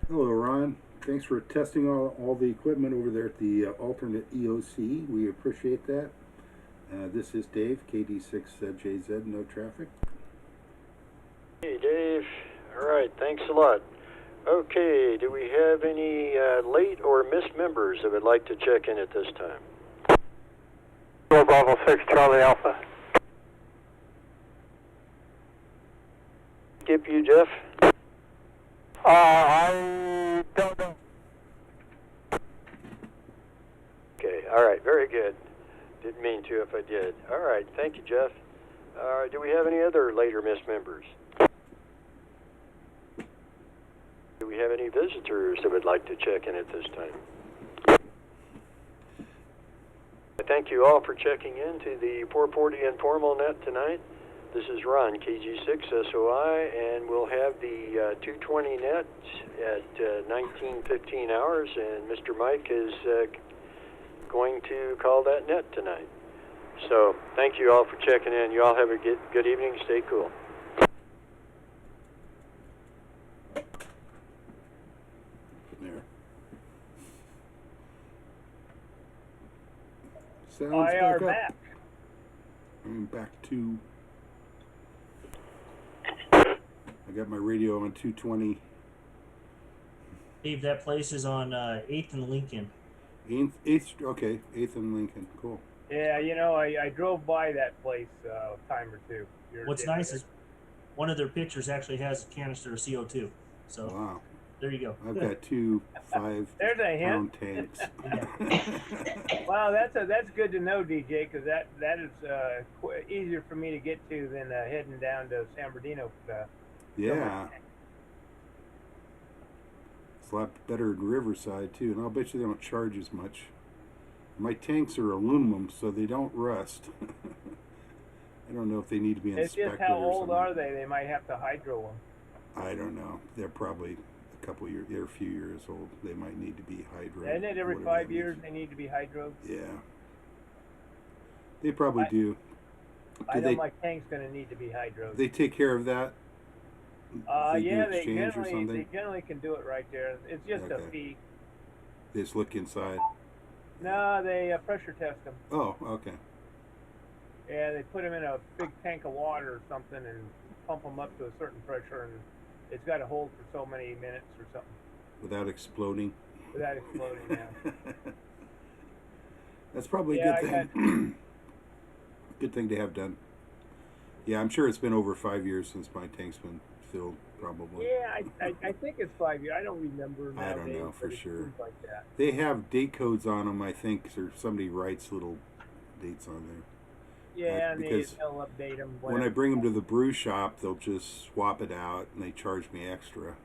Hello, Ron. Thanks for testing all the equipment over there at the alternate EOC. We appreciate that. This is Dave, KD6JZ, no traffic. Hey, Dave. All right, thanks a lot. Okay, do we have any late or missed members that would like to check in at this time? Bravo 6, Charlie Alpha. Skip you, Jeff? I don't know. Okay, all right, very good. Didn't mean to if I did. All right, thank you, Jeff. Do we have any other late or missed members? Do we have any visitors that would like to check in at this time? I thank you all for checking into the 440 Informal Net tonight. This is Ron, KG6SOI, and we'll have the 220 Net at 19:15 hours, and Mr. Mike is going to call that net tonight. So thank you all for checking in. You all have a good evening. Stay cool. There. Sounds I are back up. back. I'm back to. I got my radio on 220. Dave, that place is on 8th and Lincoln. Okay, 8th and Lincoln. Cool. Yeah, you know, I drove by that place a time or two. What's nice is one of their pictures actually has a canister of CO2. So wow. There you go. I've got two 5-pound tanks. Wow, that's good to know, DJ, because that is easier for me to get to than heading down to San Bernardino. Yeah. It's a lot better in Riverside too, and I'll bet you they don't charge as much. My tanks are aluminum, so they don't rust. I don't know if they need to be inspected. It's just how old are they? They might have to hydro them. I don't know. They're probably a couple years, they're a few years old. They might need to be hydroed. Isn't it every 5 years they need to be hydroed? Yeah. They probably do. I know my tank's going to need to be hydroed. They take care of that? Yeah, they generally can do it right there. It's just a fee. They just look inside? No, they pressure test them. Oh, okay. Yeah, they put them in a big tank of water or something and pump them up to a certain pressure, and it's got to hold for so many minutes or something. Without exploding? Without exploding, yeah. That's probably a good thing. Good thing to have done. Yeah, I'm sure it's been over 5 years since my tank's been filled, probably. Yeah, I think it's 5 years. I don't remember nowadays. I don't know for sure. Like that. They have date codes on them, I think, or somebody writes little dates on there. Yeah, and they'll update them. When I bring them to the brew shop, they'll just swap it out, and they charge me extra.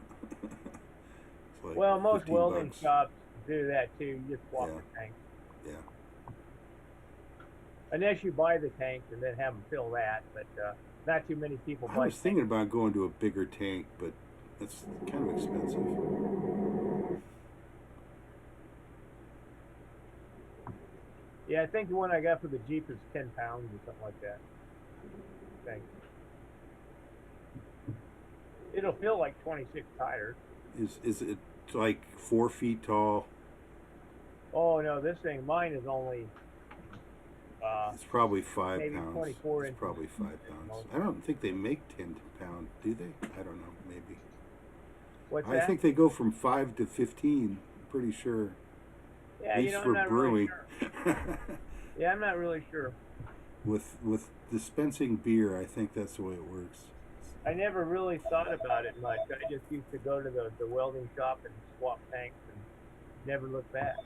Like well, most welding $15. shops do that too. You just swap the tank. Yeah. Unless you buy the tank and then have them fill that, but not too many people buy. I was thinking about going to a bigger tank, but it's kind of expensive. Yeah, I think the one I got for the Jeep is 10 pounds or something like that. Thanks. It'll feel like 26 tires. Is it like 4 feet tall? Oh no, this thing, mine is only. It's probably 5 maybe pounds. 24 it's inches. probably 5 pounds. I don't think they make 10 pound, do they? I don't know, maybe. What's I that? think they go from 5 to 15. I'm pretty sure. Yeah, At least I'm for not brewing. really sure. Yeah, I'm not really sure. With dispensing beer, I think that's the way it works. I never really thought about it much. I just used to go to the welding shop and swap tanks and never look back.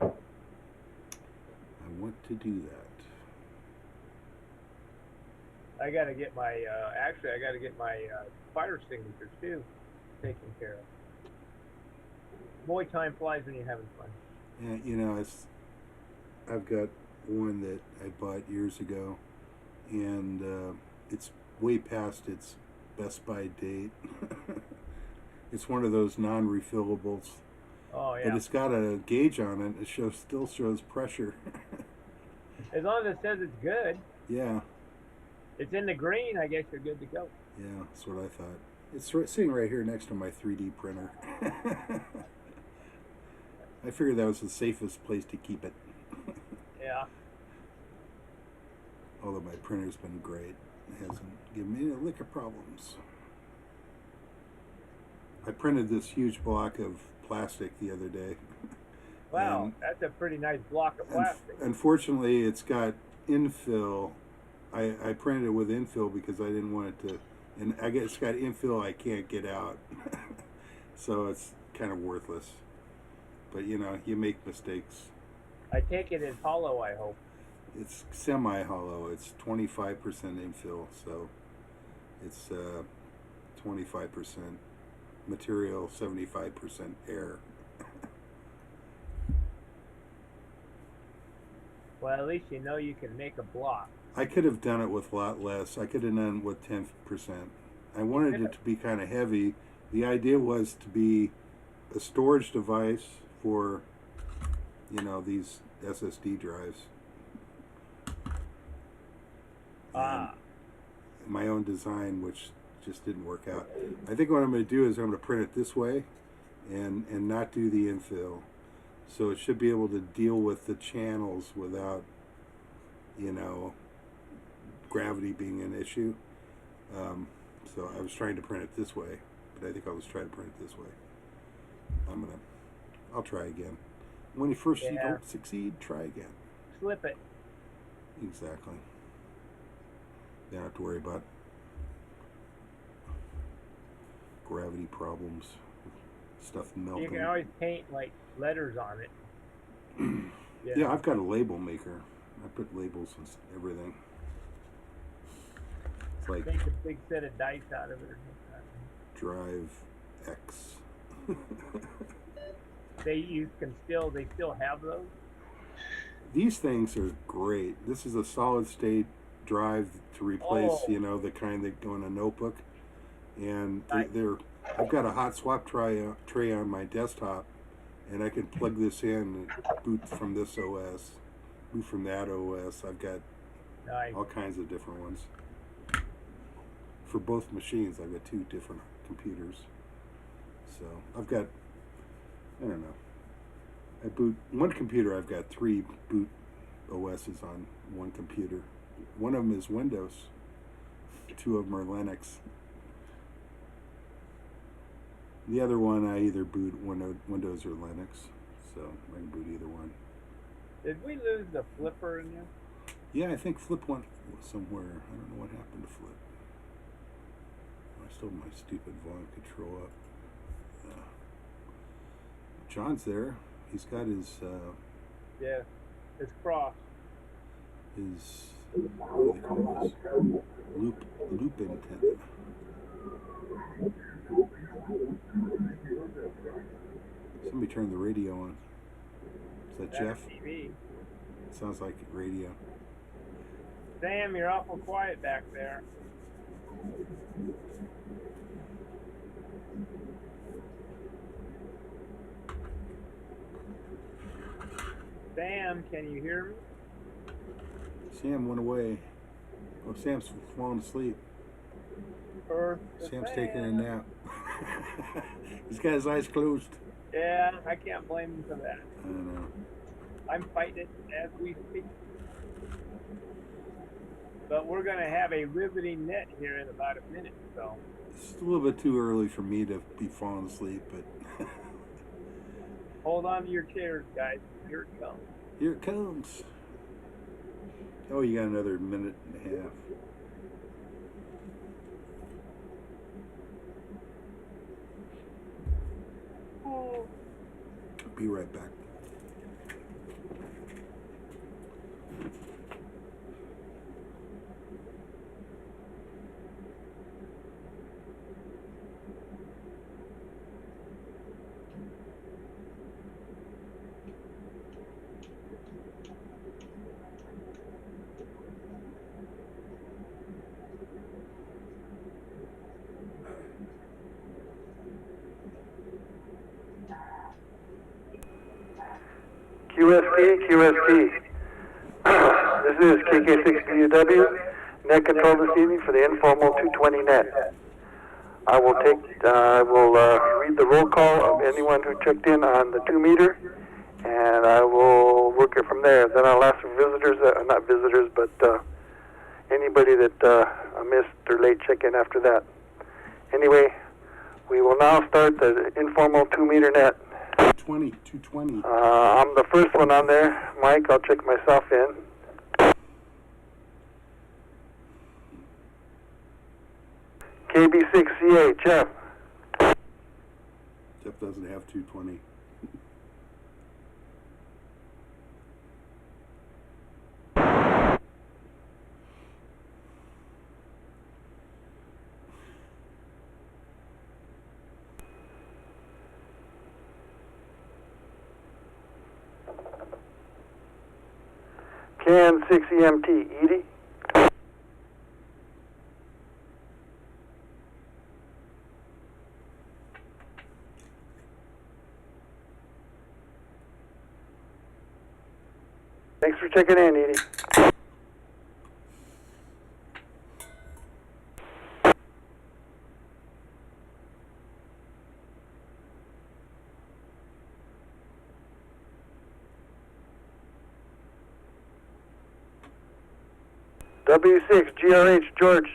I want to do that. I got to get my actually I got to get my fire extinguishers too taken care of. Boy, time flies when you're having fun. Yeah, you know, I've got one that I bought years ago, and it's way past its Best Buy date. It's one of those non-refillables. Oh yeah. But it's got a gauge on it. It still shows pressure. As long as it says it's good. Yeah. It's in the green, I guess you're good to go. Yeah, that's what I thought. It's sitting right here next to my 3D printer. I figured that was the safest place to keep it. Yeah. Although my printer's been great. It hasn't given me any lick of problems. I printed this huge block of plastic the other day. Wow, that's a pretty nice block of plastic. Unfortunately, it's got infill. I printed it with infill because I didn't want it to, and I guess it's got infill I can't get out. So it's kind of worthless. But you know, you make mistakes. I take it in hollow, I hope. It's semi-hollow. It's 25% infill, so it's 25% material, 75% air. Well, at least you know you can make a block. I could have done it with a lot less. I could have done it with 10%. I wanted it to be kind of heavy. The idea was to be a storage device for, you know, these SSD drives. My own design, which just didn't work out. I think what I'm going to do is I'm going to print it this way and not do the infill. So it should be able to deal with the channels without, you know, gravity being an issue. So I was trying to print it this way, but I think I'll just try to print it this way. I'll try again. When you first you don't succeed, try again. Flip it. Exactly. You don't have to worry about gravity problems, stuff melting. You can always paint like letters on it. Yeah, I've got a label maker. I put labels and everything. It's like make a big set of dice out of it. Drive X. They still have those. These things are great. This is a solid state drive to replace, the kind that go in a notebook. And I've got a hot swap tray on my desktop, and I can plug this in and boot from this OS, boot from that OS. I've got all kinds of different ones. For both machines, I've got 2 different computers. So I've got, I don't know. I boot one computer. I've got 3 boot OSs on one computer. One of them is Windows. 2 of them are Linux. The other one, I either boot Windows or Linux, so I can boot either one. Did we lose the flipper in there? Yeah, I think Flip went somewhere. I don't know what happened to Flip. I still have my stupid volume control up. John's there. He's got his his cross. His what do they call this? Loop antenna. Somebody turned the radio on. Is that Jeff? TV. Sounds like radio. Sam, you're awful quiet back there. Sam, can you hear me? Sam went away. Oh, Sam's falling asleep. Sam's taking a nap. He's got his eyes closed. Yeah, I can't blame him for that. I know. I'm fighting it as we speak. But we're going to have a riveting net here in about a minute, so. It's a little bit too early for me to be falling asleep, but. Hold on to your chairs, guys. Here it comes. Here it comes. Oh, you got another minute and a half. Oh. Be right back. QST. This is KK6BUW, net control this evening for the informal 220 net. I will read the roll call of anyone who checked in on the 2 meter, and I will work it from there. Then I'll ask for visitors, not visitors, but anybody that missed or late check-in after that. Anyway, we will now start the informal 2 meter net. 220. I'm the first one on there. Mike, I'll check myself in. KB6CA, Jeff. Jeff doesn't have 220. Can 6EMT, Edie. Thanks for checking in, Edie. W6 GRH George.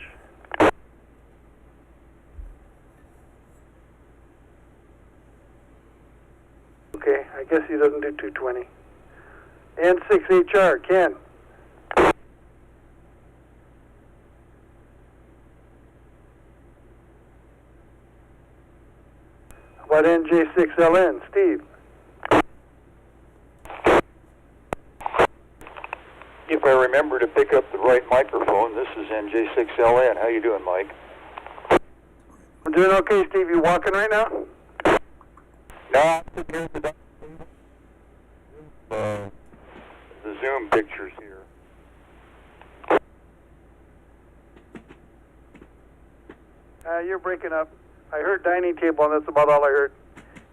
Okay, I guess he doesn't do 220. N6HR Ken. How about NJ6LN Steve? If I remember to pick up the right microphone, this is NJ6LN. How you doing, Mike? I'm doing okay, Steve. You walking right now? No, I'm sitting here at the Zoom pictures here. You're breaking up. I heard dining table, and that's about all I heard.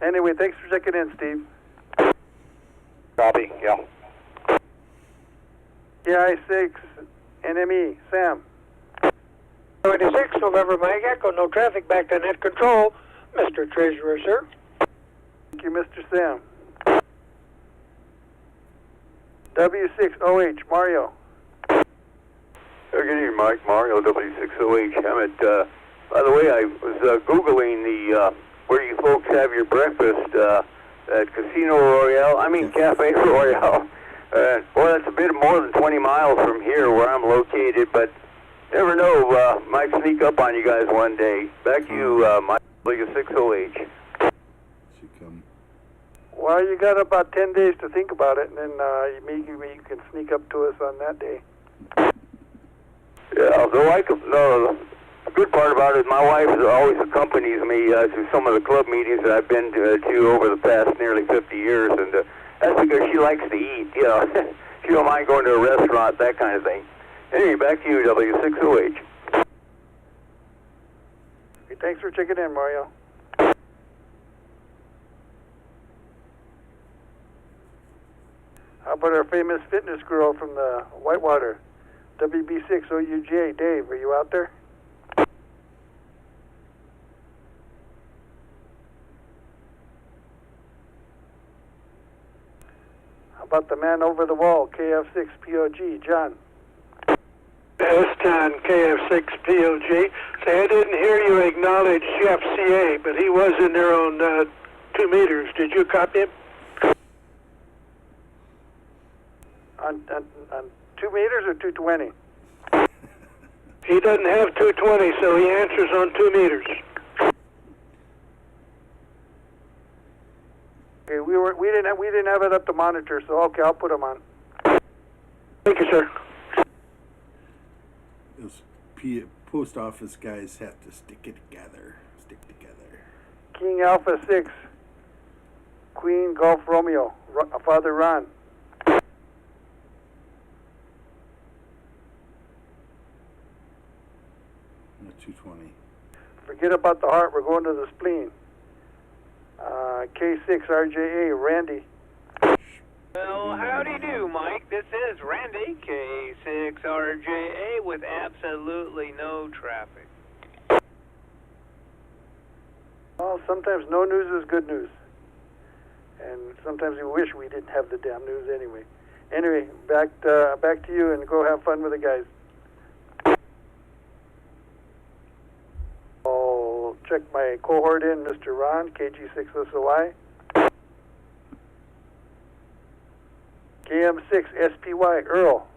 Anyway, thanks for checking in, Steve. Copy, yeah. I6 NME Sam. 26 November Mike Echo, no traffic back to net control. Mr. Treasurer, sir. Thank you, Mr. Sam. W6OH Mario. Good evening, Mike. Mario, W6OH Hammett. By the way, I was Googling the where you folks have your breakfast at Casino Royale. I mean, Cafe Royale. Well, that's a bit more than 20 miles from here where I'm located, but never know, might sneak up on you guys one day. Back to you, Mike, W6OH. Well, you got about 10 days to think about it, and then maybe you can sneak up to us on that day. Yeah, although the good part about it, my wife always accompanies me to some of the club meetings that I've been to over the past nearly 50 years, and that's because she likes to eat, you know. She don't mind going to a restaurant, that kind of thing. Anyway, back to you, W6OH. Hey, thanks for checking in, Mario. How about our famous fitness girl from the Whitewater, WB6OUJ? Dave, are you out there? How about the man over the wall, KF6POG, John? S10 KF6POG. Say, I didn't hear you acknowledge Chef CA, but he was in there on 2 meters. Did you copy him? On 2 meters or 220? He doesn't have 220, so he answers on 2 meters. Okay, we didn't have it up to monitor, so okay, I'll put him on. Thank you, sir. Those post office guys have to stick together. King Alpha 6, Queen Golf Romeo, Father Ron. Not 220. Forget about the heart, we're going to the spleen. K6RJA, Randy. Well, howdy do, Mike. This is Randy, K6RJA, with absolutely no traffic. Well, sometimes no news is good news. And sometimes we wish we didn't have the damn news anyway. Anyway, back to you, and go have fun with the guys. I'll check my cohort in, Mr. Ron, KG6SOI. KM6SPY, Earl.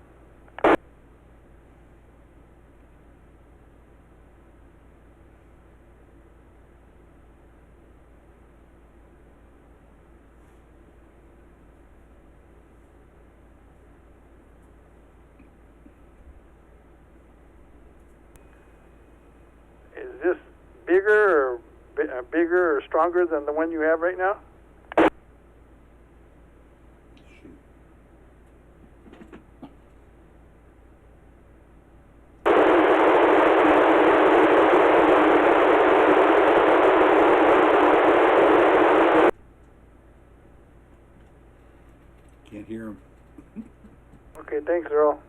Is this bigger or stronger than the one you have right now? Can't hear him. Okay, thanks, Earl.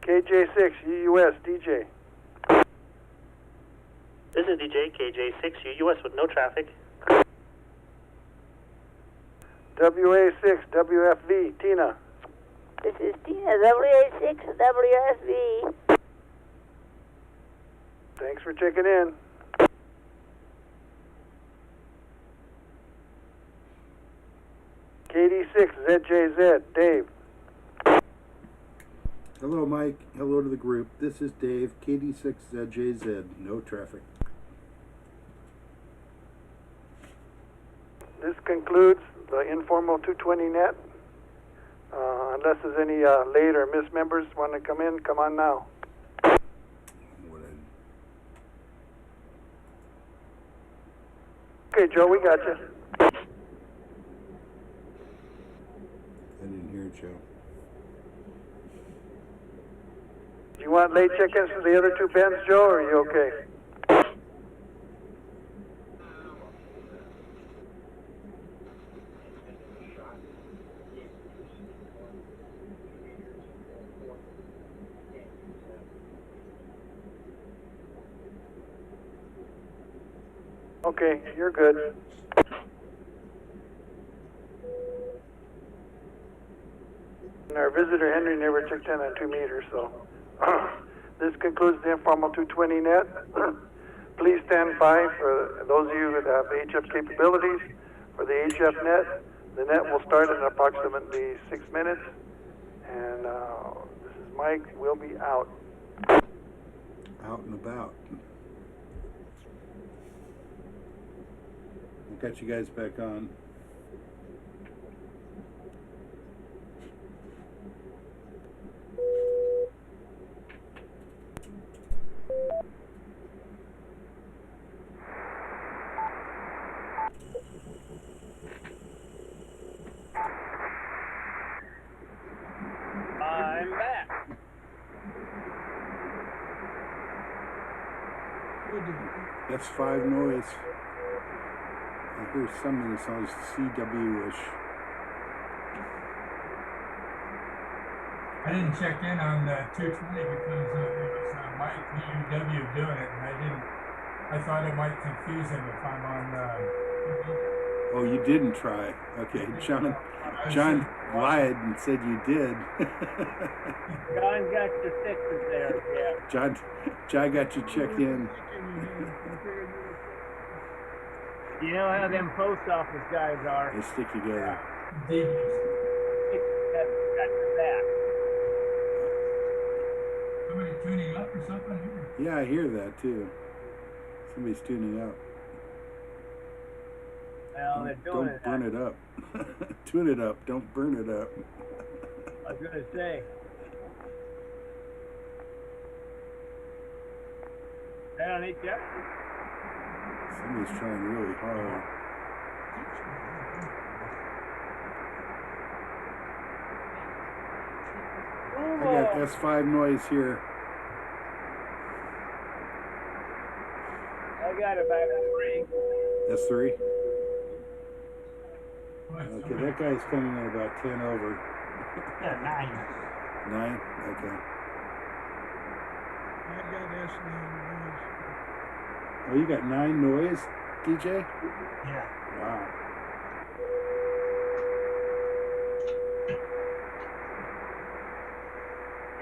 KJ6, UUS, DJ. This is DJ KJ6 UUS with no traffic. WA6, WFV, Tina. This is Tina, WA6 WFV. Thanks for checking in. KD6 ZJZ, Dave. Hello, Mike. Hello to the group. This is Dave, KD6ZJZ. No traffic. This concludes the informal 220 net. Unless there's any late or missed members want to come in, come on now. Okay, Joe, we got you. I didn't hear it, Joe. Do you want late check-ins for the other two pens, Joe, or are you okay? Okay, you're good. And our visitor Henry never checked in on 2 meters, so this concludes the informal 220 net. Please stand by for those of you that have HF capabilities for the HF net. The net will start in approximately 6 minutes. And this is Mike. We'll be out. Out and about. We'll catch you guys back on. I'm back. That's 5 noise. I hear something that sounds CW-ish. I didn't check in on 220 because it was Mike VUW doing it, and I thought it might confuse him if I'm on. Oh, you didn't try. Okay, John lied and said you did. John got your fixes there, yeah. John got you checked in. You know how them post office guys are. They stick together. Got your back. Somebody tuning up or something? Yeah, I hear that too. Somebody's tuning up. Well, they're doing Don't burn it up. Tune it up. Don't burn it up. I was gonna say. That on HF? Somebody's trying really hard. I got S5 noise here. I got about 3. S3? Okay, that guy's coming in about 10 over. Yeah, 9. 9? Okay. I got S9 noise. Oh, you got 9 noise, DJ? Yeah. Wow.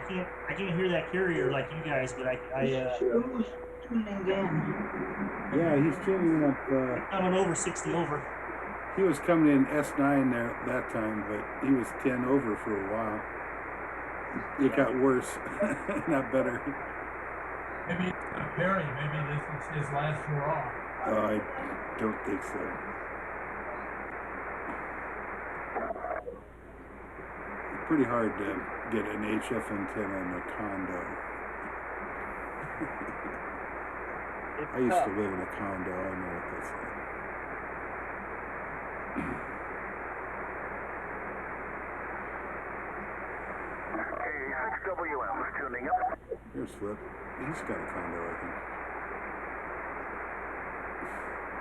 I can't hear that carrier like you guys, but Who's tuning in? Yeah, he's tuning up. Coming over 60 over. He was coming in S9 there that time, but he was 10 over for a while. It got worse, not better. Maybe Perry, maybe this is his last hurrah. I don't think so. It's pretty hard to get an HF antenna in a condo. I used to live in a condo. I know what that's like. WM tuning up. Here's Flip. He's got a condo, I think.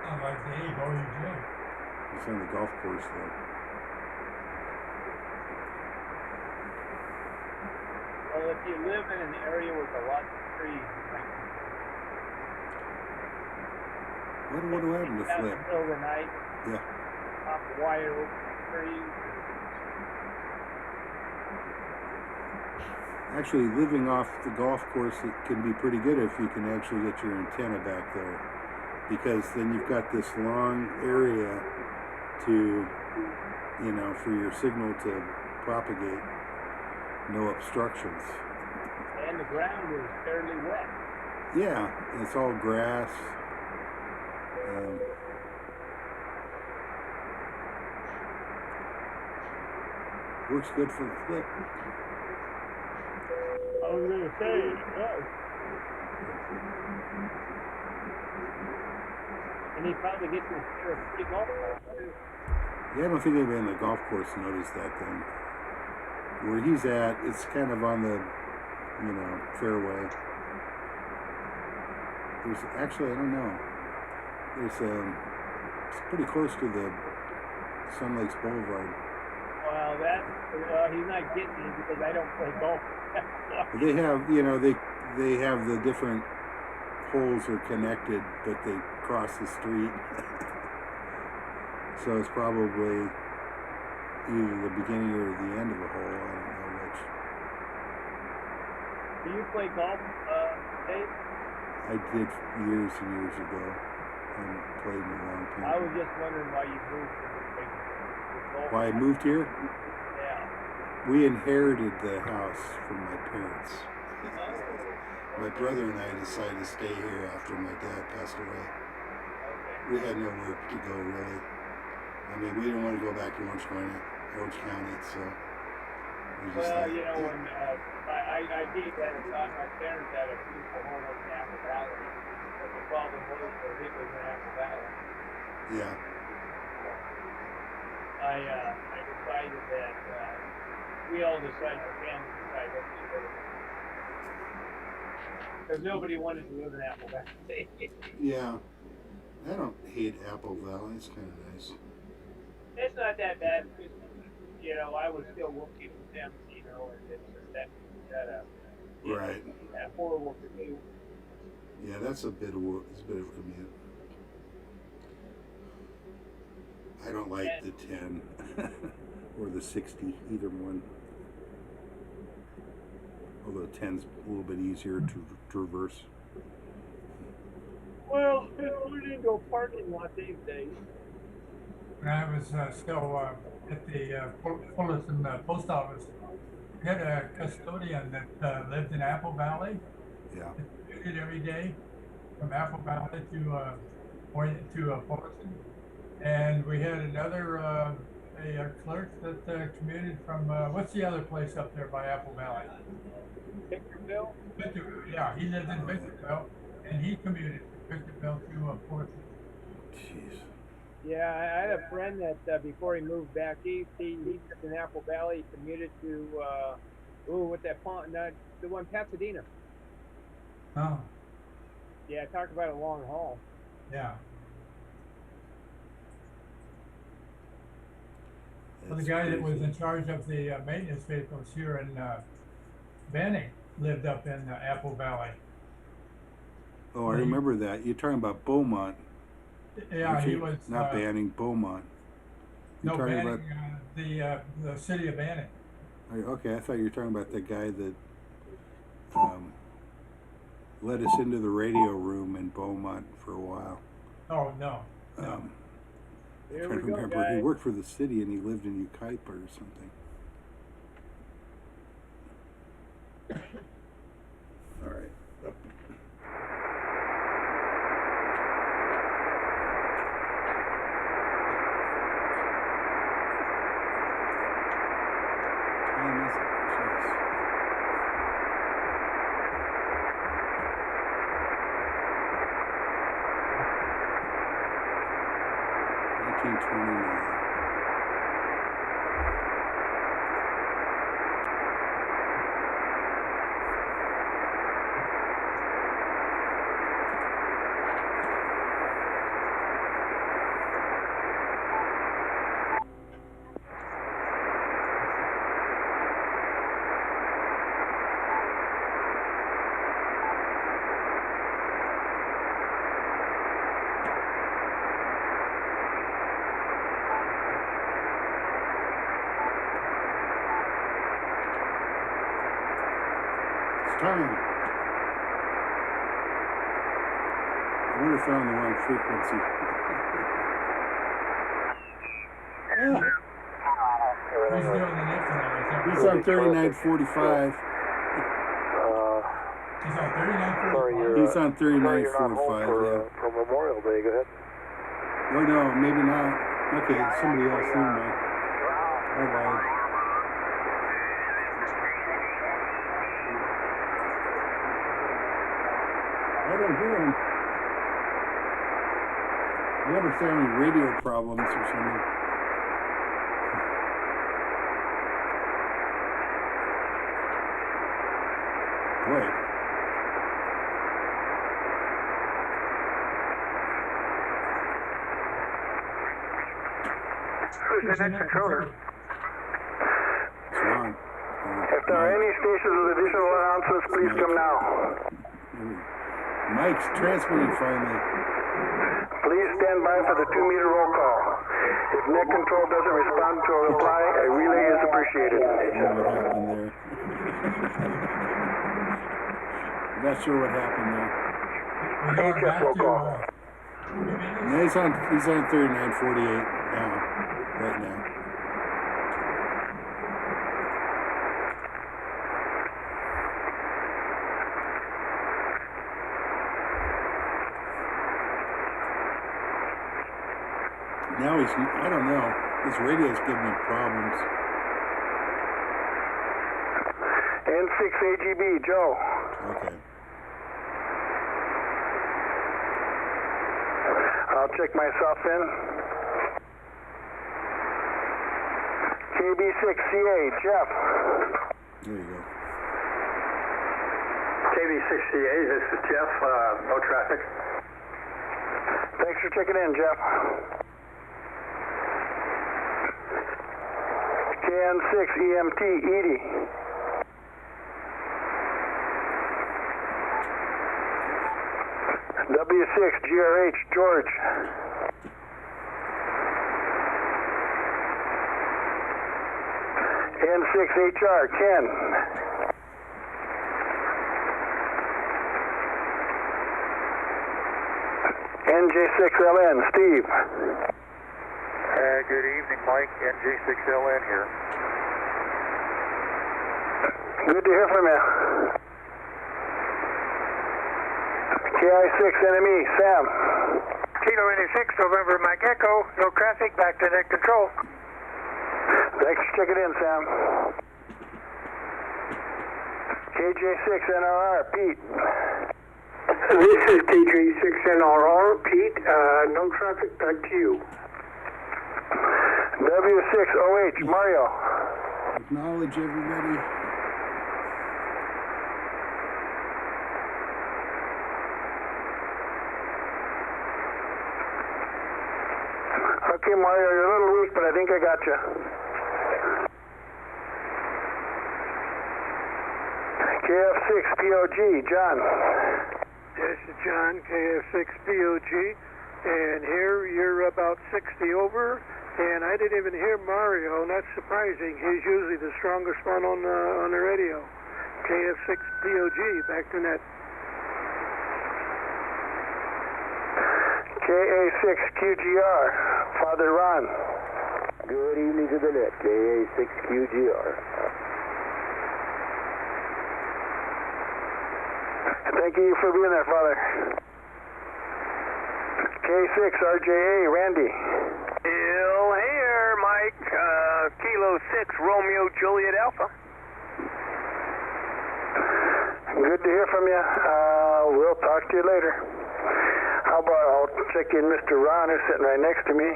Sounds like Dave or you, Jay. He's on the golf course, though. Well, if you live in an area with a lot of trees, What happened to Flip? overnight, Yeah. top wire over trees. Actually, living off the golf course, it can be pretty good if you can actually get your antenna back there, because then you've got this long area to, you know, for your signal to propagate. No obstructions. And the ground is fairly wet. Yeah, it's all grass. Works good for the flip. I was going to say, it does. And he probably gets his share of free golf balls, too. Yeah, I don't think anybody on the golf course noticed that then. Where he's at, it's kind of on the, you know, fairway. There's actually, I don't know. There's it's pretty close to the Sun Lakes Boulevard. Well, he's not getting it because I don't play golf. They have, you know, they have the different holes are connected, but they cross the street. So it's probably either the beginning or the end of a hole. I don't know which. Do you play golf, Dave? I did years and years ago. I haven't played in a long time. I was just wondering why you moved to golf. Why I moved here? Yeah. We inherited the house from my parents. My brother and I decided to stay here after my dad passed away. We had nowhere to go, really. I mean, we didn't want to go back to Orange County, so we just well, you know, when I gave that a thought, my parents had a beautiful home in Apple Valley, but the problem was that it was in Apple Valley. Yeah. I decided that we all decided, the family decided what we were. Because nobody wanted to live in Apple Valley. Yeah. I don't hate Apple Valley. It's kind of nice. It's not that bad. Because, you know, I was still working with them, you know, and it's right. That horrible commute. Yeah, that's a bit of a commute. I don't like the 10 or the 60, either one. Although 10's a little bit easier to traverse. Well, it's turned into a parking lot these days. When I was still at the Fullerton post office, we had a custodian that lived in Apple Valley. Yeah. Commuted every day from Apple Valley to Fullerton. And we had another a clerk that commuted from what's the other place up there by Apple Valley? Victorville? Victorville, yeah. He lived in Victorville, and he commuted from Victorville to Fullerton. Jeez. Yeah, I had a friend that before he moved back east, he lived in Apple Valley. He commuted to with that pond, the one Pasadena. Oh. Yeah, talk about a long haul. Yeah. Well, the guy that was in charge of the maintenance vehicles here in Banning lived up in Apple Valley. Oh, I remember that. You're talking about Beaumont. Yeah, he was not Banning, Beaumont. You're no, Banning, the city of Banning. Okay, I thought you were talking about the guy that let us into the radio room in Beaumont for a while. Oh no. I'm trying to remember. He worked for the city and he lived in Ukaipa or something. All right. Time is it? Jeez. time. I wonder if they're on the wrong frequency. Who's doing the next one? He's on 3945. He's on 3945. He's on 3945, yeah. For Memorial Day, go ahead. Oh no, maybe not. Okay, somebody else. Never mind. I lied. I don't hear him. I wonder if they're having radio problems or something. Boy. Who's the next controller? It's Ron. If there are any stations with additional announcements, please come now. Mike's transmitting finally. Please stand by for the 2-meter roll call. If net control doesn't respond to a reply, a relay is appreciated. I don't know what happened there. I'm not sure what happened there. HF roll call. No, he's on 3948 now. Right now. Now he's, I don't know, his radio's giving him problems. N6 AGB, Joe. Okay. I'll check myself in. KB6CA, Jeff. There you go. KB6CA, this is Jeff. No traffic. Thanks for checking in, Jeff. KN6 EMT, Edie. W6 GRH, George. N6HR, Ken. NJ6LN, Steve. Good evening, Mike. NJ6LN here. Good to hear from you. KI6 NME, Sam. Kilo 86, November Mike Echo. No traffic, back to net control. Thanks for checking in, Sam. KJ6 NRR, Pete. This is KJ6NRR, Pete. No traffic, back to you. W6OH, Mario. Acknowledge everybody. Okay, Mario, you're a little weak, but I think I got you. KF6POG, John. This is John, KF6POG, and here you're about 60 over, and I didn't even hear Mario, not surprising. He's usually the strongest one on the radio. KF6POG, back to net. KA6QGR, Father Ron. Good evening to the net, KA6QGR. Thank you for being there, Father. K6RJA, Randy. Still here, Mike. Kilo 6, Romeo Juliet Alpha. Good to hear from you. We'll talk to you later. How about I'll check in Mr. Ron, who's sitting right next to me.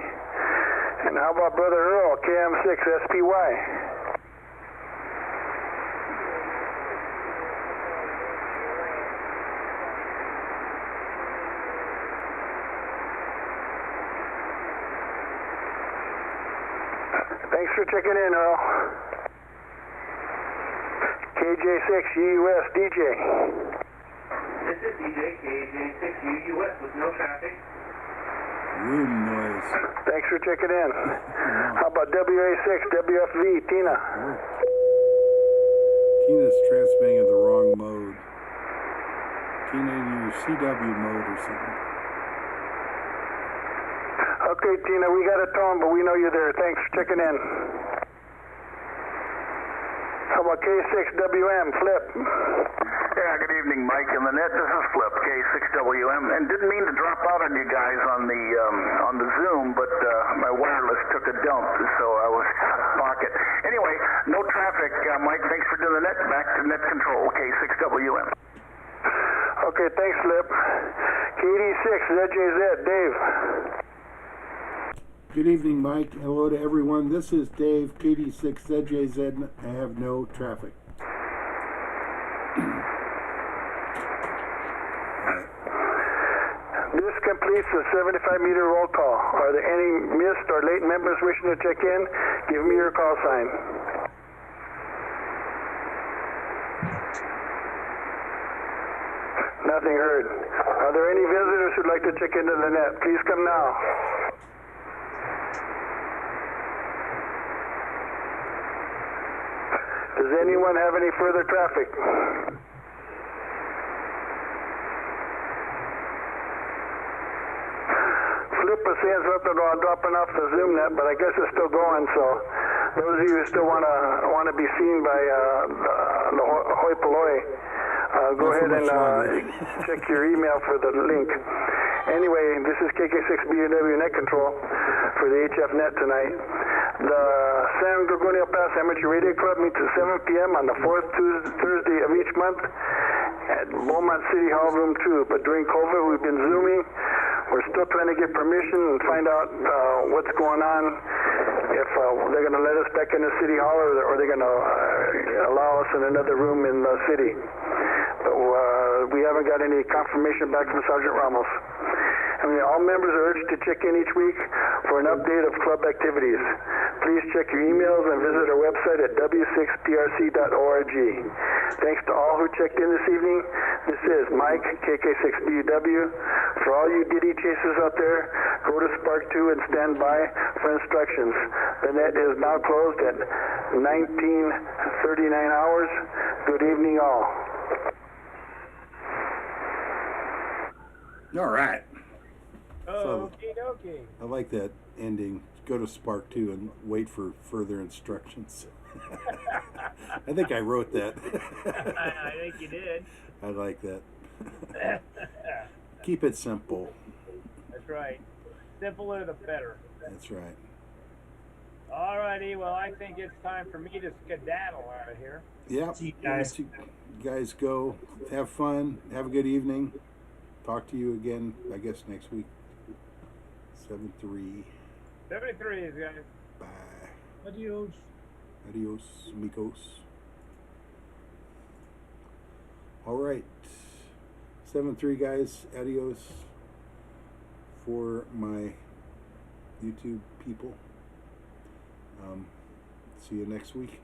And how about Brother Earl, KM6SPY? Thanks for checking in, Earl. KJ6US DJ. This is DJ KJ6US with no traffic. Room noise. Thanks for checking in. How about WA6 WFV, Tina? Tina's transmitting in the wrong mode. Tina, in your CW mode or something. Okay, Tina, we got a tone, but we know you're there. Thanks for checking in. How about K6WM, Flip? Yeah, good evening, Mike and the net. This is Flip, K6WM, and didn't mean to drop out on you guys on the Zoom, but my wireless took a dump, so I was out of pocket. Anyway, no traffic, Mike. Thanks for doing the net. Back to net control, K6WM. Okay, thanks, Flip. K86, ZJZ, Dave. Good evening, Mike. Hello to everyone. This is Dave, KD6 ZJZ. I have no traffic. This completes the 75-meter roll call. Are there any missed or late members wishing to check in? Give me your call sign. Nothing heard. Are there any visitors who'd like to check into the net? Please come now. Does anyone have any further traffic? Flip was saying something about dropping off the Zoom net, but I guess it's still going. So those of you who still want to be seen by the hoi polloi, go ahead and check your email for the link. Anyway, this is KK6BUW Net Control for the HF Net tonight. The San Gorgonio Pass Amateur Radio Club meets at 7 p.m. on the fourth Thursday of each month at Beaumont City Hall, Room 2. But during COVID, we've been Zooming. We're still trying to get permission and find out what's going on, if they're going to let us back in the City Hall or they're going to allow us in another room in the city. But we haven't got any confirmation back from Sergeant Ramos. All members are urged to check in each week for an update of club activities. Please check your emails and visit our website at w6prc.org. Thanks to all who checked in this evening. This is Mike, KK6BUW. For all you Diddy chasers out there, go to SPARC 2 and stand by for instructions. The net is now closed at 19:39 hours. Good evening, all. All right. Oh, okie dokie. I like that ending. Go to SPARC 2 and wait for further instructions. I think I wrote that. I think you did. I like that. Keep it simple. That's right. Simpler the better. That's right. All righty. Well, I think it's time for me to skedaddle out of here. Yeah. See you guys. You guys go. Have fun. Have a good evening. Talk to you again, I guess, next week. 7-3. 73 is guys. Bye. Adios. Adios, amigos. All right. 7-3, guys. Adios for my YouTube people. See you next week.